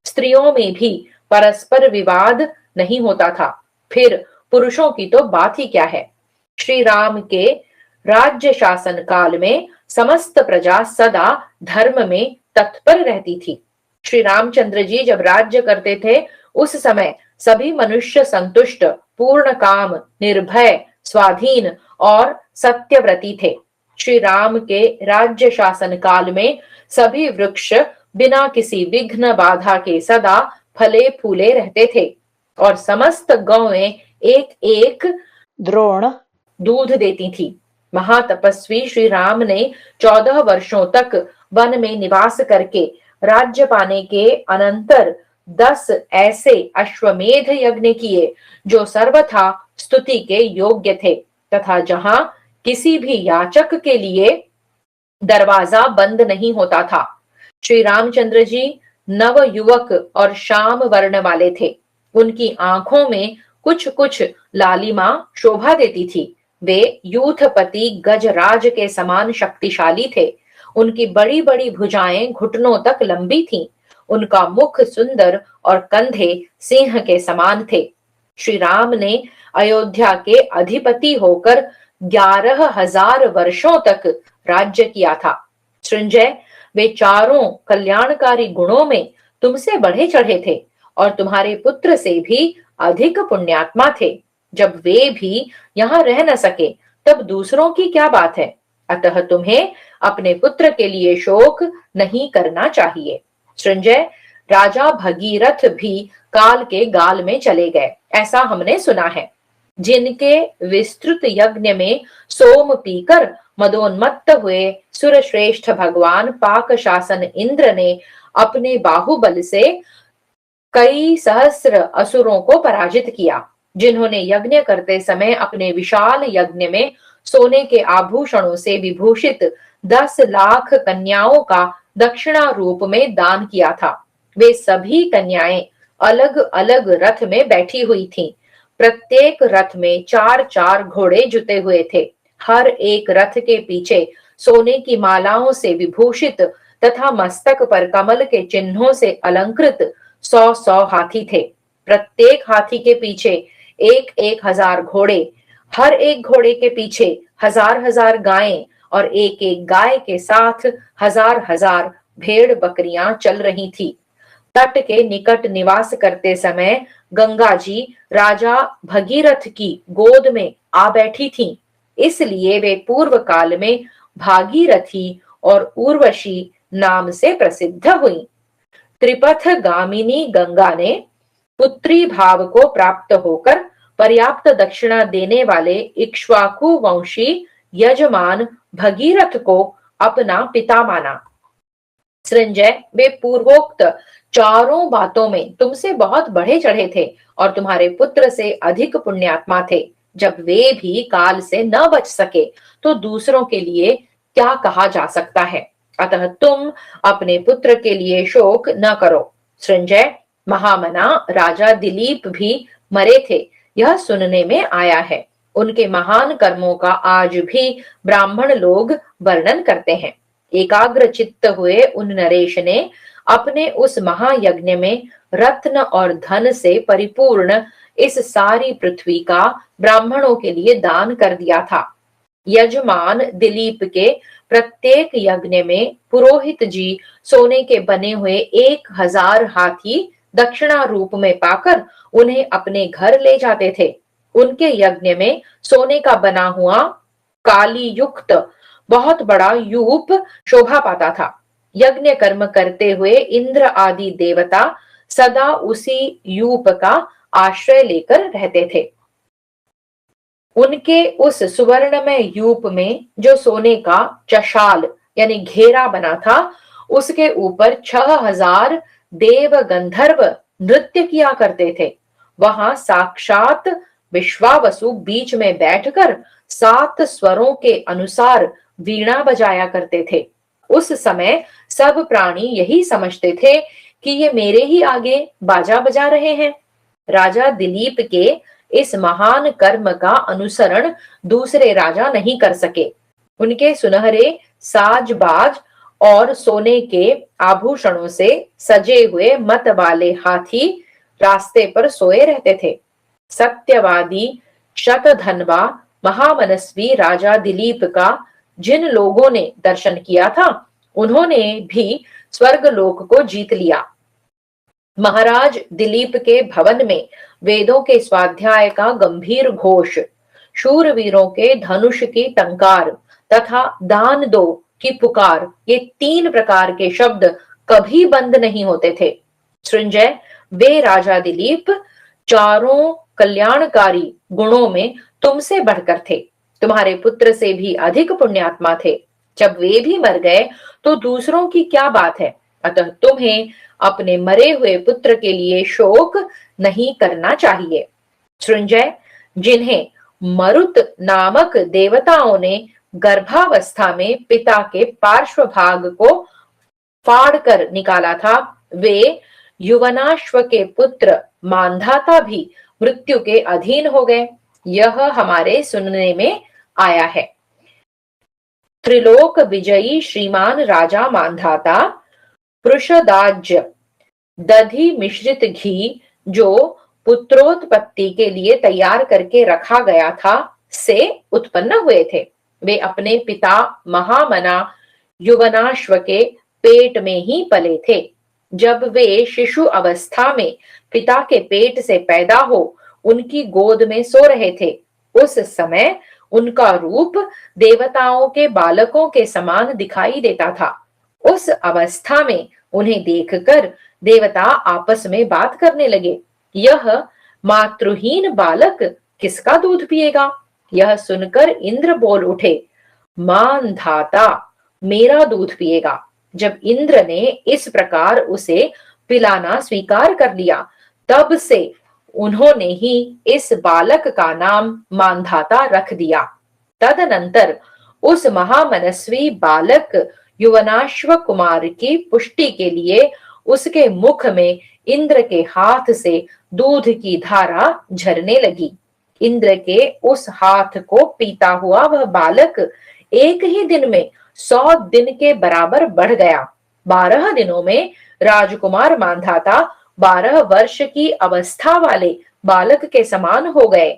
स्त्रियों में भी परस्पर विवाद नहीं होता था, फिर पुरुषों की तो बात ही क्या है। श्री राम के राज्य शासन काल में समस्त प्रजा सदा धर्म में तत्पर रहती थी। श्री रामचंद्र जी जब राज्य करते थे उस समय सभी मनुष्य संतुष्ट, पूर्ण काम, निर्भय, स्वाधीन और सत्यव्रती थे। श्री राम के राज्य शासन काल में सभी वृक्ष बिना किसी विघ्न बाधा के सदा फले फूले रहते थे और समस्त गौएं एक एक द्रोण दूध देती थी। महातपस्वी श्री राम ने 14 वर्षों तक वन में निवास करके राज्य पाने के अनंतर 10 ऐसे अश्वमेध यज्ञ किए जो सर्वथा स्तुति के योग्य थे तथा जहां किसी भी याचक के लिए दरवाजा बंद नहीं होता था। श्री रामचंद्र जी नव युवक और श्याम वर्ण वाले थे। उनकी आंखों में कुछ कुछ लालिमा शोभा देती थी। वे यूथपति गजराज के समान शक्तिशाली थे। उनकी बड़ी बड़ी भुजाएं घुटनों तक लंबी थीं। उनका मुख सुंदर और कंधे सिंह के समान थे। श्री राम ने अयोध्या के अधिपति होकर 11,000 वर्षों तक राज्य किया था। सृंजय, वे चारों कल्याणकारी गुणों में तुमसे बढ़े चढ़े थे और तुम्हारे पुत्र से भी अधिक पुण्यात्मा थे। जब वे भी यहाँ रह न सके तब दूसरों की क्या बात है। अतः तुम्हें अपने पुत्र के लिए शोक नहीं करना चाहिए। सृंजय, राजा भगीरथ भी काल के गाल में चले गए, ऐसा हमने सुना है। जिनके विस्तृत यज्ञ में सोम पीकर मदोन्मत्त हुए सुरश्रेष्ठ भगवान पाक शासन इंद्र ने अपने बाहुबल से कई सहस्र असुरों को पराजित किया। जिन्होंने यज्ञ करते समय अपने विशाल यज्ञ में सोने के आभूषणों से विभूषित 10 लाख कन्याओं का दक्षिणा रूप में दान किया था। वे सभी कन्याएं अलग अलग रथ में बैठी हुई थीं। प्रत्येक रथ में 4-4 घोड़े जुते हुए थे। हर एक रथ के पीछे सोने की मालाओं से विभूषित तथा मस्तक पर कमल के चिन्हों से अलंकृत 100-100 हाथी थे। प्रत्येक हाथी के पीछे 1-1 हजार घोड़े, हर एक घोड़े के पीछे 1000-1000 गायें और एक एक गाय के साथ 1000-1000 भेड़ बकरियां चल रही थी। तट के निकट निवास करते समय गंगा जी राजा भगीरथ की गोद में आ बैठी थीं, इसलिए वे पूर्व काल में भागीरथी और उर्वशी नाम से प्रसिद्ध हुई। त्रिपथ गामिनी गंगा ने पुत्री भाव को प्राप्त होकर पर्याप्त दक्षिणा देने वाले इक्ष्वाकु वंशी यजमान भगीरथ को अपना पिता माना। सृंजय, वे पूर्वोक्त चारों बातों में तुमसे बहुत बढ़े चढ़े थे और तुम्हारे पुत्र से अधिक पुण्यात्मा थे। जब वे भी काल से न बच सके तो दूसरों के लिए क्या कहा जा सकता है। अतः तुम अपने पुत्र के लिए शोक न करो। सृंजय, महामना राजा दिलीप भी मरे थे, यह सुनने में आया है। उनके महान कर्मों का आज भी ब्राह्मण लोग वर्णन करते हैं। एकाग्र चित्त हुए उन नरेश ने अपने उस महायज्ञ में रत्न और धन से परिपूर्ण इस सारी पृथ्वी का ब्राह्मणों के लिए दान कर दिया था। यजमान दिलीप के प्रत्येक यज्ञ में पुरोहित जी सोने के बने हुए 1000 हाथी दक्षिणा रूप में पाकर उन्हें अपने घर ले जाते थे। उनके यज्ञ में सोने का बना हुआ काली युक्त बहुत बड़ा यूप शोभा पाता था। यज्ञ कर्म करते हुए इंद्र आदि देवता सदा उसी यूप का आश्रय लेकर रहते थे। उनके उस सुवर्णमय यूप में जो सोने का चशाल यानी घेरा बना था, उसके ऊपर 6000 देव गंधर्व नृत्य किया करते थे। वहां साक्षात विश्वावसु बीच में बैठकर 7 स्वरों के अनुसार वीणा बजाया करते थे। उस समय सब प्राणी यही समझते थे कि ये मेरे ही आगे बाजा बजा रहे हैं। राजा दिलीप के इस महान कर्म का अनुसरण दूसरे राजा नहीं कर सके। उनके सुनहरे साजबाज और सोने के आभूषणों से सजे हुए मत वाले हाथी रास्ते पर सोए रहते थे। सत्यवादी शतधनवा महामनस्वी राजा दिलीप का जिन लोगों ने दर्शन किया था, उन्होंने भी स्वर्गलोक को जीत लिया। महाराज दिलीप के भवन में वेदों के स्वाध्याय का गंभीर घोष, शूरवीरों के धनुष की टंकार तथा दान दो की पुकार, ये 3 प्रकार के शब्द कभी बंद नहीं होते थे। सृंजय, वे राजा दिलीप चारों कल्याणकारी गुणों में तुमसे बढ़कर थे। तुम्हारे पुत्र से भी अधिक पुण्यात्मा थे। जब वे भी मर गए तो दूसरों की क्या बात है। अतः तुम्हें अपने मरे हुए पुत्र के लिए शोक नहीं करना चाहिए। सृंजय, जिन्हें मरुत नामक देवताओं ने गर्भावस्था में पिता के पार्श्व भाग को फाड़ कर निकाला था, वे युवनाश्व के पुत्र मांधाता भी मृत्यु के अधीन हो गए। यह हमारे सुनने में आया है। त्रिलोक विजयी श्रीमान राजा मांधाता पृषदाज्य दधि मिश्रित घी जो पुत्रोत्पत्ति के लिए तैयार करके रखा गया था से उत्पन्न हुए थे। वे अपने पिता महामना युवनाश्व के पेट में ही पले थे। जब वे शिशु अवस्था में पिता के पेट से पैदा हो उनकी गोद में सो रहे थे, उस समय उनका रूप देवताओं के बालकों के समान दिखाई देता था। उस अवस्था में उन्हें देखकर देवता आपस में बात करने लगे, यह मातृहीन बालक किसका दूध पिएगा। यह सुनकर इंद्र बोल उठे, मांधाता मेरा दूध पिएगा। जब इंद्र ने इस प्रकार उसे पिलाना स्वीकार कर लिया, तब से उन्होंने ही इस बालक का नाम मांधाता रख दिया। तदनंतर उस महामनस्वी बालक युवनाश्व कुमार की पुष्टि के लिए उसके मुख में इंद्र के हाथ से दूध की धारा झरने लगी। इंद्र के उस हाथ को पीता हुआ वह बालक एक ही दिन में 100 दिन के बराबर बढ़ गया। 12 दिनों में राजकुमार मांधाता 12 वर्ष की अवस्था वाले बालक के समान हो गए।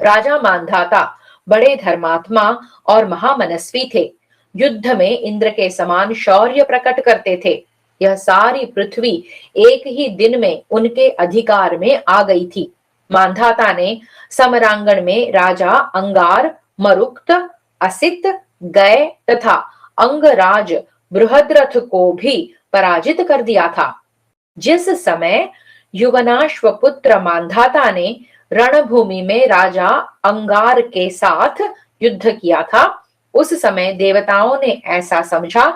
राजा मांधाता बड़े धर्मात्मा और महामनस्वी थे। युद्ध में इंद्र के समान शौर्य प्रकट करते थे। यह सारी पृथ्वी एक ही दिन में उनके अधिकार में आ गई थी। मांधाता ने समरांगण में राजा अंगार, मरुक्त, असित, गय तथा अंगराज बृहद्रथ को भी पराजित कर दिया था। जिस समय युवनाश्वपुत्र मांधाता ने रणभूमि में राजा अंगार के साथ युद्ध किया था, उस समय देवताओं ने ऐसा समझा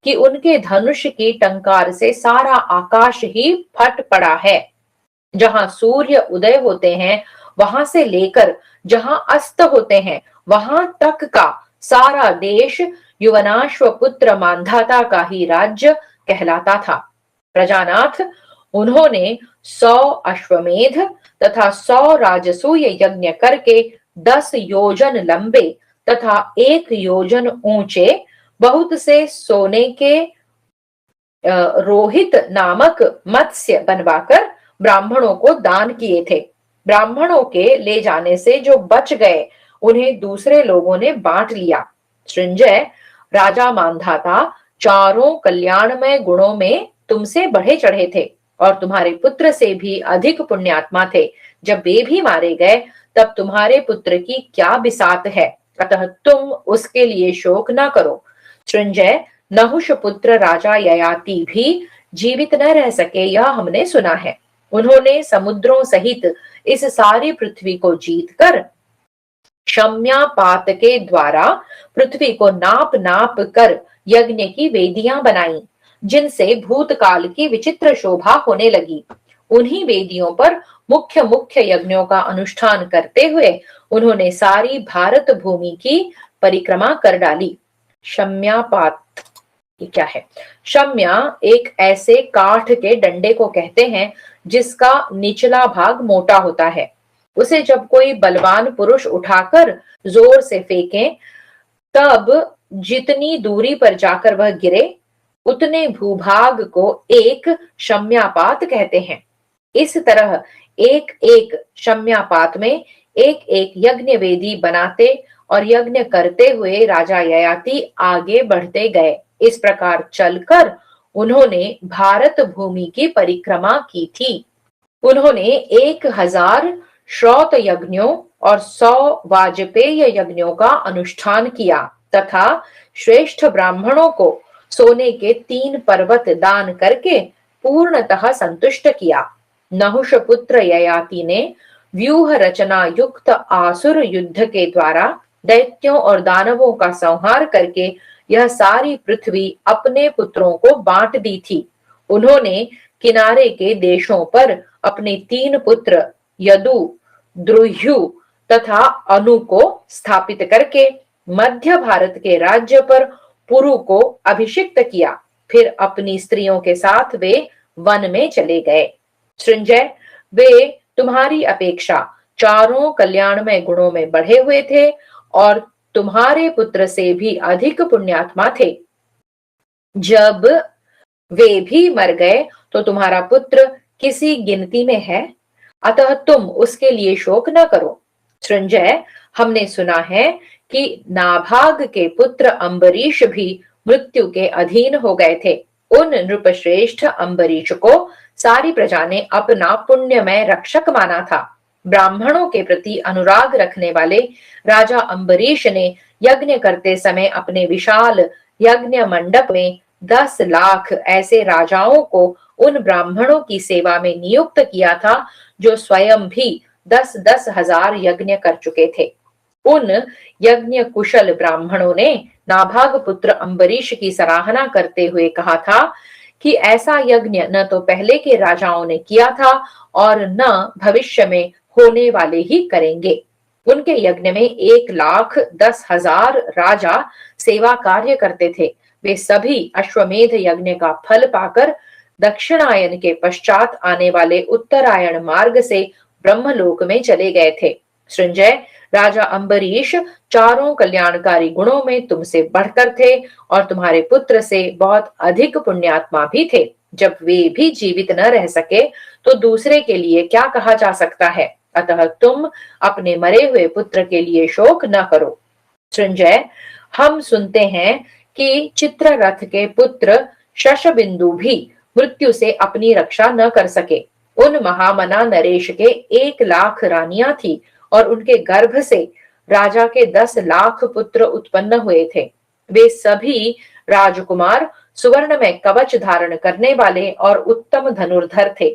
कि उनके धनुष की टंकार से सारा आकाश ही फट पड़ा है। जहां सूर्य उदय होते हैं वहां से लेकर जहां अस्त होते हैं वहां तक का सारा देश युवनाश्वपुत्र मांधाता का ही राज्य कहलाता था। प्रजानाथ, उन्होंने 100 अश्वमेध तथा 100 राजसूय यज्ञ करके 10 योजन लंबे तथा 1 योजन ऊंचे बहुत से सोने के रोहित नामक मत्स्य बनवाकर ब्राह्मणों को दान किए थे। ब्राह्मणों के ले जाने से जो बच गए उन्हें दूसरे लोगों ने बांट लिया। सृंजय, राजा मांधाता चारों कल्याणमय गुणों में तुमसे बढ़े चढ़े थे और तुम्हारे पुत्र से भी अधिक पुण्यात्मा थे। जब वे भी मारे गए तब तुम्हारे पुत्र की क्या बिसात है, अतः तुम उसके लिए शोक न करो। सृंजय, नहुष पुत्र राजा ययाति भी जीवित न रह सके, यह हमने सुना है। उन्होंने समुद्रों सहित इस सारी पृथ्वी को जीतकर शम्यापात के द्वारा पृथ्वी को नाप नाप कर यज्ञ की वेदियां बनाई, जिनसे भूतकाल की विचित्र शोभा होने लगी। उन्हीं वेदियों पर मुख्य मुख्य यज्ञों का अनुष्ठान करते हुए उन्होंने सारी भारत भूमि की परिक्रमा कर डाली। शम्यापात ये क्या है? शम्या एक ऐसे काठ के डंडे को कहते हैं जिसका निचला भाग मोटा होता है। उसे जब कोई बलवान पुरुष उठाकर जोर से फेंके तब जितनी दूरी पर जाकर वह गिरे उतने भूभाग को एक शम्यापात कहते हैं। इस तरह एक एक शम्यापात में एक एक यज्ञ वेदी बनाते और यज्ञ करते हुए राजा ययाति आगे बढ़ते गए। इस प्रकार चलकर उन्होंने भारत भूमि की परिक्रमा की थी। उन्होंने 1000 श्रौत यज्ञों और 100 वाजपेय यज्ञों का अनुष्ठान किया तथा श्रेष्ठ ब्राह्मणों को सोने के 3 पर्वत दान करके पूर्णतः संतुष्ट किया। नहुष पुत्र ययाति ने व्यूह रचना युक्त आसुर युद्ध के द्वारा दैत्यों और दानवों का संहार करके यह सारी पृथ्वी अपने पुत्रों को बांट दी थी। उन्होंने किनारे के देशों पर अपने 3 पुत्र यदु, द्रुह्यु तथा अनु को स्थापित करके मध्य भारत के राज्य पर पुरु को अभिषिक्त किया। फिर अपनी स्त्रियों के साथ वे वन में चले गए। सृंजय, वे तुम्हारी अपेक्षा चारों कल्याणमय गुणों में बढ़े हुए थे और तुम्हारे पुत्र से भी अधिक पुण्यात्मा थे। जब वे भी मर गए तो तुम्हारा पुत्र किसी गिनती में है, अतः तुम उसके लिए शोक न करो। सृंजय, हमने सुना है कि नाभाग के पुत्र अम्बरीश भी मृत्यु के अधीन हो गए थे। उन नृपश्रेष्ठ अम्बरीश को सारी प्रजा ने अपना पुण्यमय रक्षक माना था। ब्राह्मणों के प्रति अनुराग रखने वाले राजा अम्बरीश ने यज्ञ करते समय अपने विशाल यज्ञ मंडप में 10 लाख ऐसे राजाओं को उन ब्राह्मणों की सेवा में नियुक्त किया था जो स्वयं भी 10-10 हजार यज्ञ कर चुके थे। उन यज्ञ कुशल ब्राह्मणों ने नाभाग पुत्र अम्बरीश की सराहना करते हुए कहा था कि ऐसा यज्ञ न तो पहले के राजाओं ने किया था और न भविष्य में होने वाले ही करेंगे। उनके यज्ञ में 1,10,000 राजा सेवा कार्य करते थे। वे सभी अश्वमेध यज्ञ का फल पाकर दक्षिणायन के पश्चात आने वाले उत्तरायण मार्ग से ब्रह्मलोक में चले गए थे। सृंजय, राजा अम्बरीश चारों कल्याणकारी गुणों में तुमसे बढ़कर थे और तुम्हारे पुत्र से बहुत अधिक पुण्यात्मा भी थे। जब वे भी जीवित न रह सके तो दूसरे के लिए क्या कहा जा सकता है। अतः तुम अपने मरे हुए पुत्र के लिए शोक न करो। सृंजय, हम सुनते हैं कि चित्ररथ के पुत्र शशबिंदु भी मृत्यु से अपनी रक्षा न कर सके। उन महामना नरेश के 1 लाख रानियां थी और उनके गर्भ से राजा के 10 लाख पुत्र उत्पन्न हुए थे। वे सभी राजकुमार सुवर्ण में कवच धारण करने वाले और उत्तम धनुर्धर थे।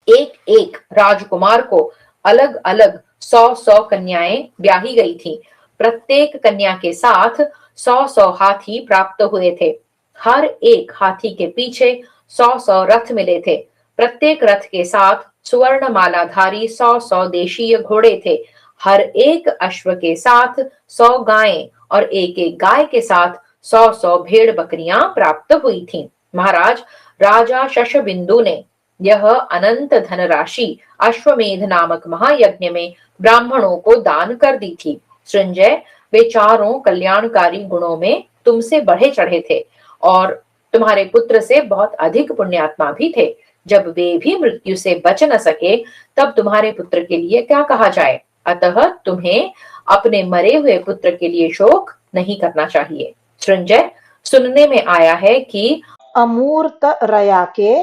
एक एक राजकुमार को अलग अलग 100-100 कन्याएं ब्याही गई थीं। प्रत्येक कन्या के साथ 100-100 हाथी प्राप्त हुए थे। हर एक हाथी के पीछे 100-100 रथ मिले थे। प्रत्येक रथ के साथ सुवर्ण मालाधारी 100-100 देशीय घोड़े थे। हर एक अश्व के साथ 100 गायें और एक एक गाय के साथ 100-100 भेड़ बकरियां प्राप्त हुई थीं। महाराज, राजा शशबिंदु ने यह अनंत धनराशि अश्वमेध नामक महायज्ञ में ब्राह्मणों को दान कर दी थी। सृंजय, वे चारों कल्याणकारी गुणों में तुमसे बढ़े चढ़े थे और तुम्हारे पुत्र से बहुत अधिक पुण्यात्मा भी थे। जब वे भी मृत्यु से बच न सके तब तुम्हारे पुत्र के लिए क्या कहा जाए। अतः तुम्हें अपने मरे हुए पुत्र के लिए शोक नहीं करना चाहिए। सृंजय, सुनने में आया है कि अमूर्त रया के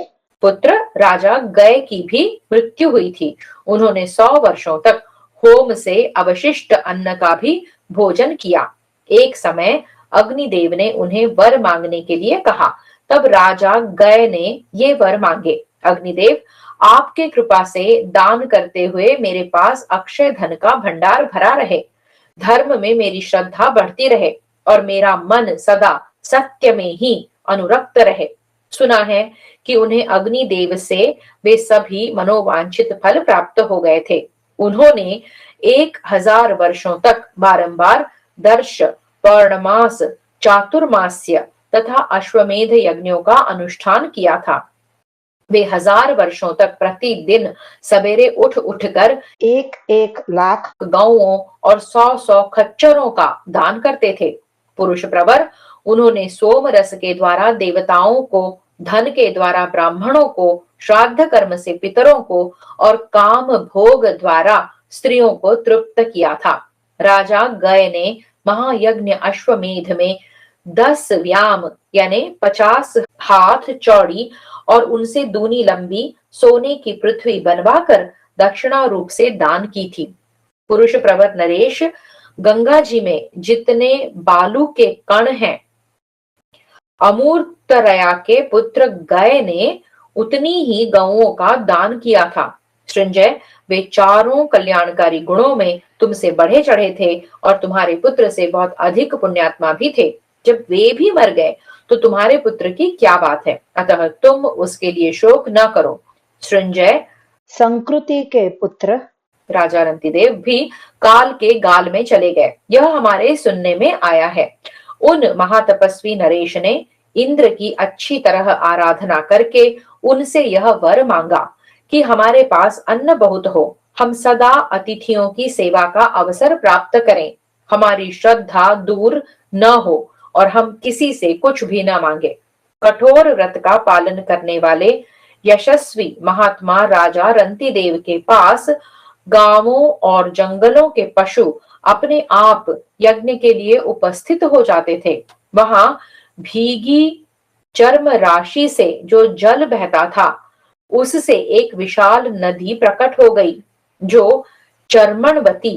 पुत्र राजा गय की भी मृत्यु हुई थी। उन्होंने 100 वर्षों तक होम से अवशिष्ट अन्न का भी भोजन किया। एक समय अग्निदेव ने उन्हें वर मांगने के लिए कहा। तब राजा गय ने ये वर मांगे। अग्निदेव, आपके कृपा से दान करते हुए मेरे पास अक्षय धन का भंडार भरा रहे, धर्म में मेरी श्रद्धा बढ़ती रहे और मेरा मन सदा सत्य में ही अनुरक्त रहे। सुना है कि उन्हें अग्निदेव से वे सभी मनोवांछित फल प्राप्त हो गए थे। उन्होंने 1000 वर्षों तक बारंबार दर्श, पौर्णमास, चातुर्मास्य तथा अश्वमेध यज्ञों का अनुष्ठान किया था। वे 1000 वर्षों तक प्रतिदिन सवेरे उठ उठकर 1-1 लाख गौओं और 100-100 खच्चरों का दान करते थे। पुरुष प्रवर, उन्होंने सोम रस के द्वारा देवताओं को, धन के द्वारा ब्राह्मणों को, श्राद्ध कर्म से पितरों को और काम भोग द्वारा स्त्रियों को तृप्त किया था। राजा गय ने महायज्ञ अश्वमेध में 10 व्याम यानी 50 हाथ चौड़ी और उनसे दूनी लंबी सोने की पृथ्वी बनवाकर दक्षिणा रूप से दान की थी। पुरुष प्रवर नरेश, गंगा जी में जितने बालू के कण हैं, अमूर्तरया के पुत्र गय ने उतनी ही गौओं का दान किया था। सृंजय, वे चारों कल्याणकारी गुणों में तुमसे बढ़े चढ़े थे और तुम्हारे पुत्र से बहुत अधिक पुण्यात्मा भी थे। जब वे भी मर गए तो तुम्हारे पुत्र की क्या बात है। अतः तुम उसके लिए शोक न करो। सृंजय, संकृति के पुत्र राजा रंतिदेव भी काल के गाल में चले गए, यह हमारे सुनने में आया है। उन महातपस्वी नरेश ने इंद्र की अच्छी तरह आराधना करके उनसे यह वर मांगा कि हमारे पास अन्न बहुत हो, हम सदा अतिथियों की सेवा का अवसर प्राप्त करें, हमारी श्रद्धा दूर न हो और हम किसी से कुछ भी न मांगे। कठोर व्रत का पालन करने वाले यशस्वी महात्मा राजा रंतिदेव के पास गांवों और जंगलों के पशु अपने आप यज्ञ के लिए उपस्थित हो जाते थे। वहां भीगी चर्म राशि से जो जल बहता था उससे एक विशाल नदी प्रकट हो गई, जो चर्मणवती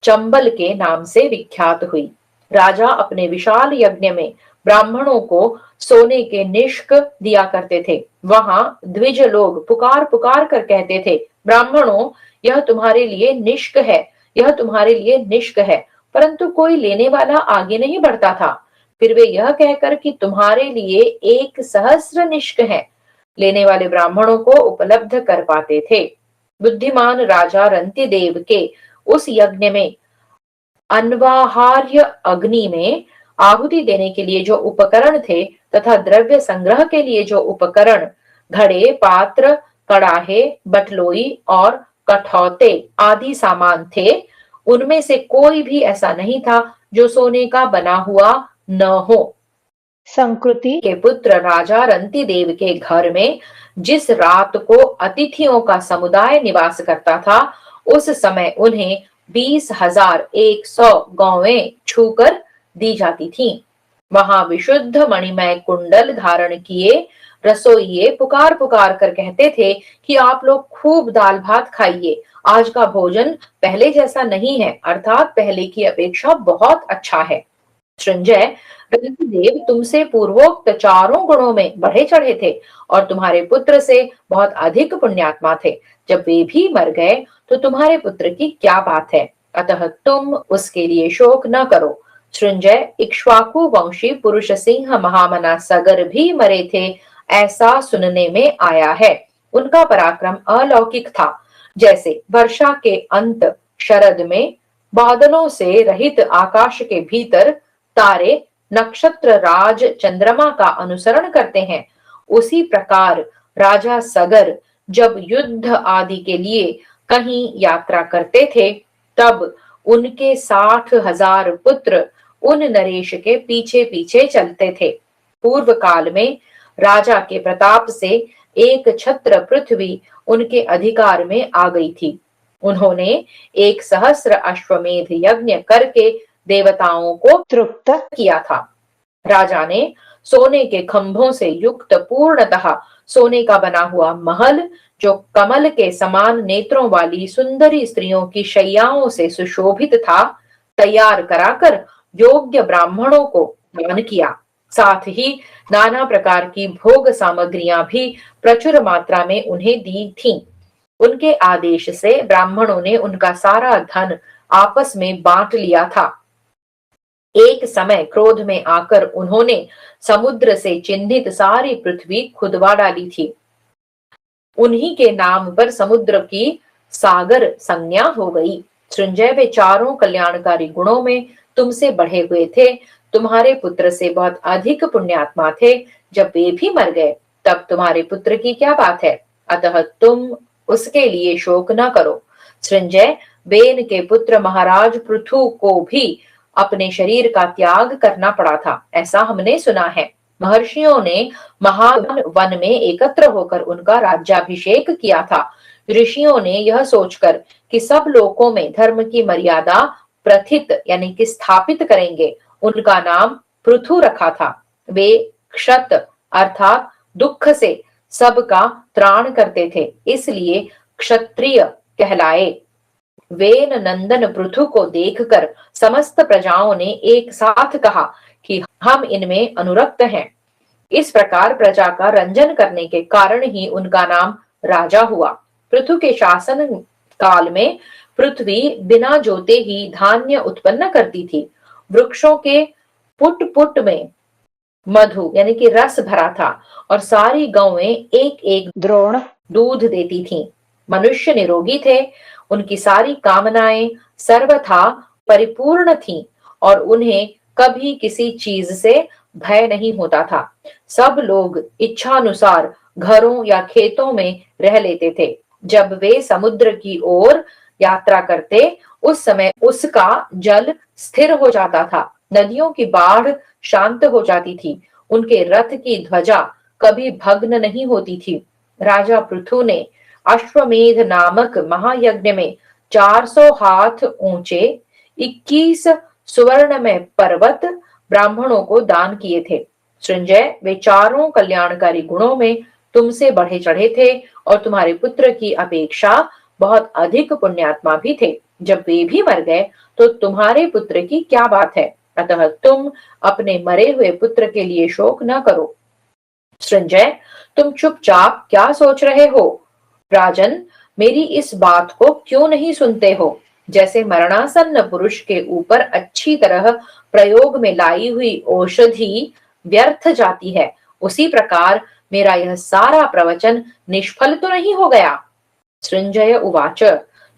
चंबल के नाम से विख्यात हुई। राजा अपने विशाल यज्ञ में ब्राह्मणों को सोने के निष्क दिया करते थे। वहां द्विज लोग पुकार पुकार कर कहते थे, ब्राह्मणों, यह तुम्हारे लिए निष्क है, यह तुम्हारे लिए निष्क है। परंतु कोई लेने वाला आगे नहीं बढ़ता था। फिर वे यह कहकर कि तुम्हारे लिए 1,000 निष्क है, लेने वाले ब्राह्मणों को उपलब्ध कर पाते थे। बुद्धिमान राजा रंतिदेव के उस यज्ञ में अनवाहार्य अग्नि में आहुति देने के लिए जो उपकरण थे तथा द्रव्य संग्रह के लिए जो उपकरण, घड़े, पात्र, कड़ाहे, बटलोई और कठौते आदि सामान थे, उनमें से कोई भी ऐसा नहीं था जो सोने का बना हुआ न हो। संकृति के पुत्र राजा रंतिदेव के घर में जिस रात को अतिथियों का समुदाय निवास करता था, उस समय उन्हें 20,100 गौवें छूकर दी जाती थीं। वहां विशुद्ध मणिमय कुंडल धारण किए रसोइये पुकार पुकार कर कहते थे कि आप लोग खूब दाल भात खाइए, आज का भोजन पहले जैसा नहीं है, अर्थात पहले की अपेक्षा बहुत अच्छा है। सृंजय, रंतिदेव तुमसे पूर्वोक्त चारों गुणों में बढ़े चढ़े थे और तुम्हारे पुत्र से बहुत अधिक पुण्यात्मा थे। जब वे भी मर गए तो तुम्हारे पुत्र की क्या बात है, अतः तुम उसके लिए शोक न करो। सृंजय, इक्ष्वाकु वंशी पुरुष सिंह महामना सगर भी मरे थे, ऐसा सुनने में आया है। उनका पराक्रम अलौकिक था। जैसे वर्षा के अंत शरद में बादलों से रहित आकाश के भीतर तारे नक्षत्र राज चंद्रमा का अनुसरण करते हैं, उसी प्रकार राजा सगर जब युद्ध आदि के लिए कहीं यात्रा करते थे, तब उनके 60,000 पुत्र उन नरेश के पीछे पीछे चलते थे। पूर्व काल में राजा के प्रताप से एक छत्र पृथ्वी उनके अधिकार में आ गई थी। उन्होंने 1,000 अश्वमेध यज्ञ करके देवताओं को तृप्त किया था। राजा ने सोने के खंभों से युक्त पूर्णतः सोने का बना हुआ महल, जो कमल के समान नेत्रों वाली सुंदरी स्त्रियों की शैयाओं से सुशोभित था, तैयार कराकर योग्य ब्राह्मणों को दान किया। साथ ही नाना प्रकार की भोग सामग्रियां भी प्रचुर मात्रा में उन्हें दी थीं। उनके आदेश से ब्राह्मणों ने उनका सारा धन आपस में बांट लिया था। एक समय क्रोध में आकर उन्होंने समुद्र से चिन्हित सारी पृथ्वी खुदवा डाली थी। उन्हीं के नाम पर समुद्र की सागर संज्ञा हो गई। सृंजय, वे चारों कल्याणकारी गुणों में तुमसे बढ़े हुए थे, तुम्हारे पुत्र से बहुत अधिक पुण्यात्मा थे। जब वे भी मर गए तब तुम्हारे पुत्र की क्या बात है, अतः तुम उसके लिए शोक न करो। सृंजय, बेन के पुत्र महाराज पृथु को भी अपने शरीर का त्याग करना पड़ा था, ऐसा हमने सुना है। महर्षियों ने महान वन में एकत्र होकर उनका राज्याभिषेक किया था। ऋषियों ने यह सोचकर कि सब लोकों में धर्म की मर्यादा प्रथित यानी कि स्थापित करेंगे, उनका नाम पृथु रखा था। वे क्षत अर्थात दुख से सबका त्राण करते थे, इसलिए क्षत्रिय कहलाए। वेन नंदन पृथु को देखकर समस्त प्रजाओं ने एक साथ कहा कि हम इनमें अनुरक्त हैं। इस प्रकार प्रजा का रंजन करने के कारण ही उनका नाम राजा हुआ। पृथु के शासन काल में पृथ्वी बिना जोते ही धान्य उत्पन्न करती थी। वृक्षों के पुट पुट में मधु यानी कि रस भरा था और सारी गौएं एक एक द्रोण दूध देती थीं। मनुष्य निरोगी थे, उनकी सारी कामनाएं सर्वथा परिपूर्ण थीं और उन्हें कभी किसी चीज से भय नहीं होता था। सब लोग इच्छानुसार घरों या खेतों में रह लेते थे। जब वे समुद्र की ओर यात्रा करते, उस समय उसका जल स्थिर हो जाता था, नदियों की बाढ़ शांत हो जाती थी, उनके रथ की ध्वजा कभी भग्न नहीं होती थी। राजा पृथु ने अश्वमेध नामक महायज्ञ में 400 हाथ ऊंचे 21 सुवर्णमय पर्वत ब्राह्मणों को दान किए थे। सृंजय, वे चारों कल्याणकारी गुणों में तुमसे बढ़े चढ़े थे और तुम्हारे पुत्र की अपेक्षा बहुत अधिक पुण्यात्मा भी थे। जब वे भी मर गए तो तुम्हारे पुत्र की क्या बात है, अतः तुम अपने मरे हुए पुत्र के लिए शोक न करो। सृंजय, तुम चुपचाप क्या सोच रहे हो? राजन, मेरी इस बात को क्यों नहीं सुनते हो? जैसे मरणासन्न पुरुष के ऊपर अच्छी तरह प्रयोग में लाई हुई औषधि व्यर्थ जाती है, उसी प्रकार मेरा यह सारा प्रवचन निष्फल तो नहीं हो गया। सृंजय उवाच,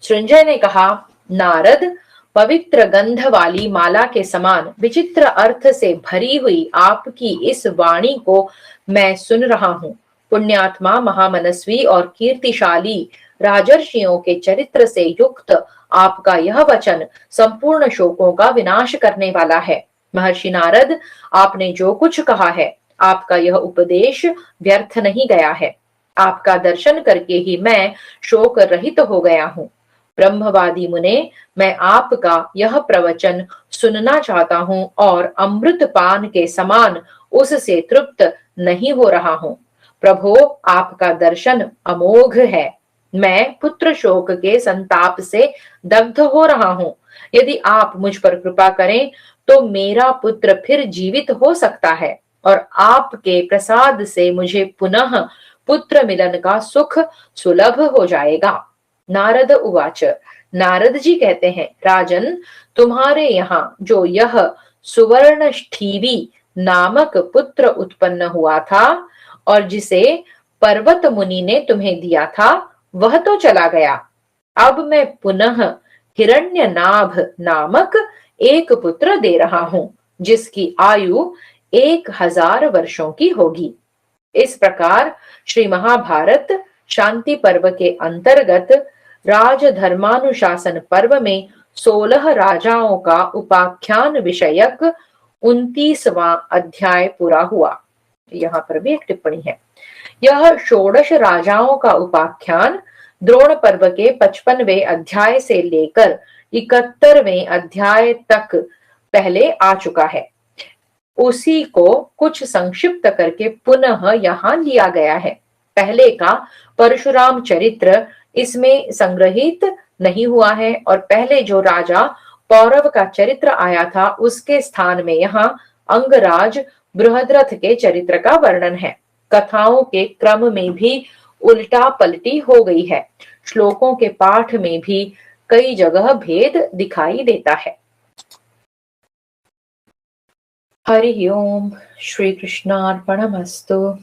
सृंजय ने कहा, नारद, पवित्र गंध वाली माला के समान विचित्र अर्थ से भरी हुई आपकी इस वाणी को मैं सुन रहा हूं। पुण्यात्मा, महामनस्वी और कीर्तिशाली राजर्षियों के चरित्र से युक्त आपका यह वचन संपूर्ण शोकों का विनाश करने वाला है। महर्षि नारद, आपने जो कुछ कहा है, आपका यह उपदेश व्यर्थ नहीं गया है। आपका दर्शन करके ही मैं शोक रहित हो गया हूँ। ब्रह्मवादी मुने, मैं आपका यह प्रवचन सुनना चाहता हूँ और अमृत पान के समान उससे तृप्त नहीं हो रहा हूँ। प्रभो, आपका दर्शन अमोघ है। मैं पुत्र शोक के संताप से दग्ध हो रहा हूँ। यदि आप मुझ पर कृपा करें तो मेरा पुत्र फिर जीवित हो सकता है और आपके प्रसाद से मुझे पुनः पुत्र मिलन का सुख सुलभ हो जाएगा। नारद उवाच। नारद जी कहते हैं, राजन, तुम्हारे यहाँ जो यह सुवर्णष्ठीवी नामक पुत्र उत्पन्न हुआ था और जिसे पर्वत मुनि ने तुम्हें दिया था, वह तो चला गया। अब मैं पुनः हिरण्यनाभ नामक एक पुत्र दे रहा हूं, जिसकी आयु 1000 वर्षों की होगी। इस प्रकार श्री महाभारत शांति पर्व के अंतर्गत राजधर्मानुशासन पर्व में 16 राजाओं का उपाख्यान विषयक 29वां अध्याय पूरा हुआ। यहाँ पर भी एक टिप्पणी है। यह 16 राजाओं का उपाख्यान द्रोण पर्व के 55वें अध्याय से लेकर 71वें अध्याय तक पहले आ चुका है। उसी को कुछ संक्षिप्त करके पुनः यहाँ लिया गया है। पहले का परशुराम चरित्र इसमें संग्रहित नहीं हुआ है और पहले जो राजा पौरव का चरित्र आया था उसके स्थान में यहाँ अंगराज बृहद्रथ के चरित्र का वर्णन है। कथाओं के क्रम में भी उल्टा पलटी हो गई है। श्लोकों के पाठ में भी कई जगह भेद दिखाई देता है। हरि ओम। श्री कृष्णार्पणमस्तु।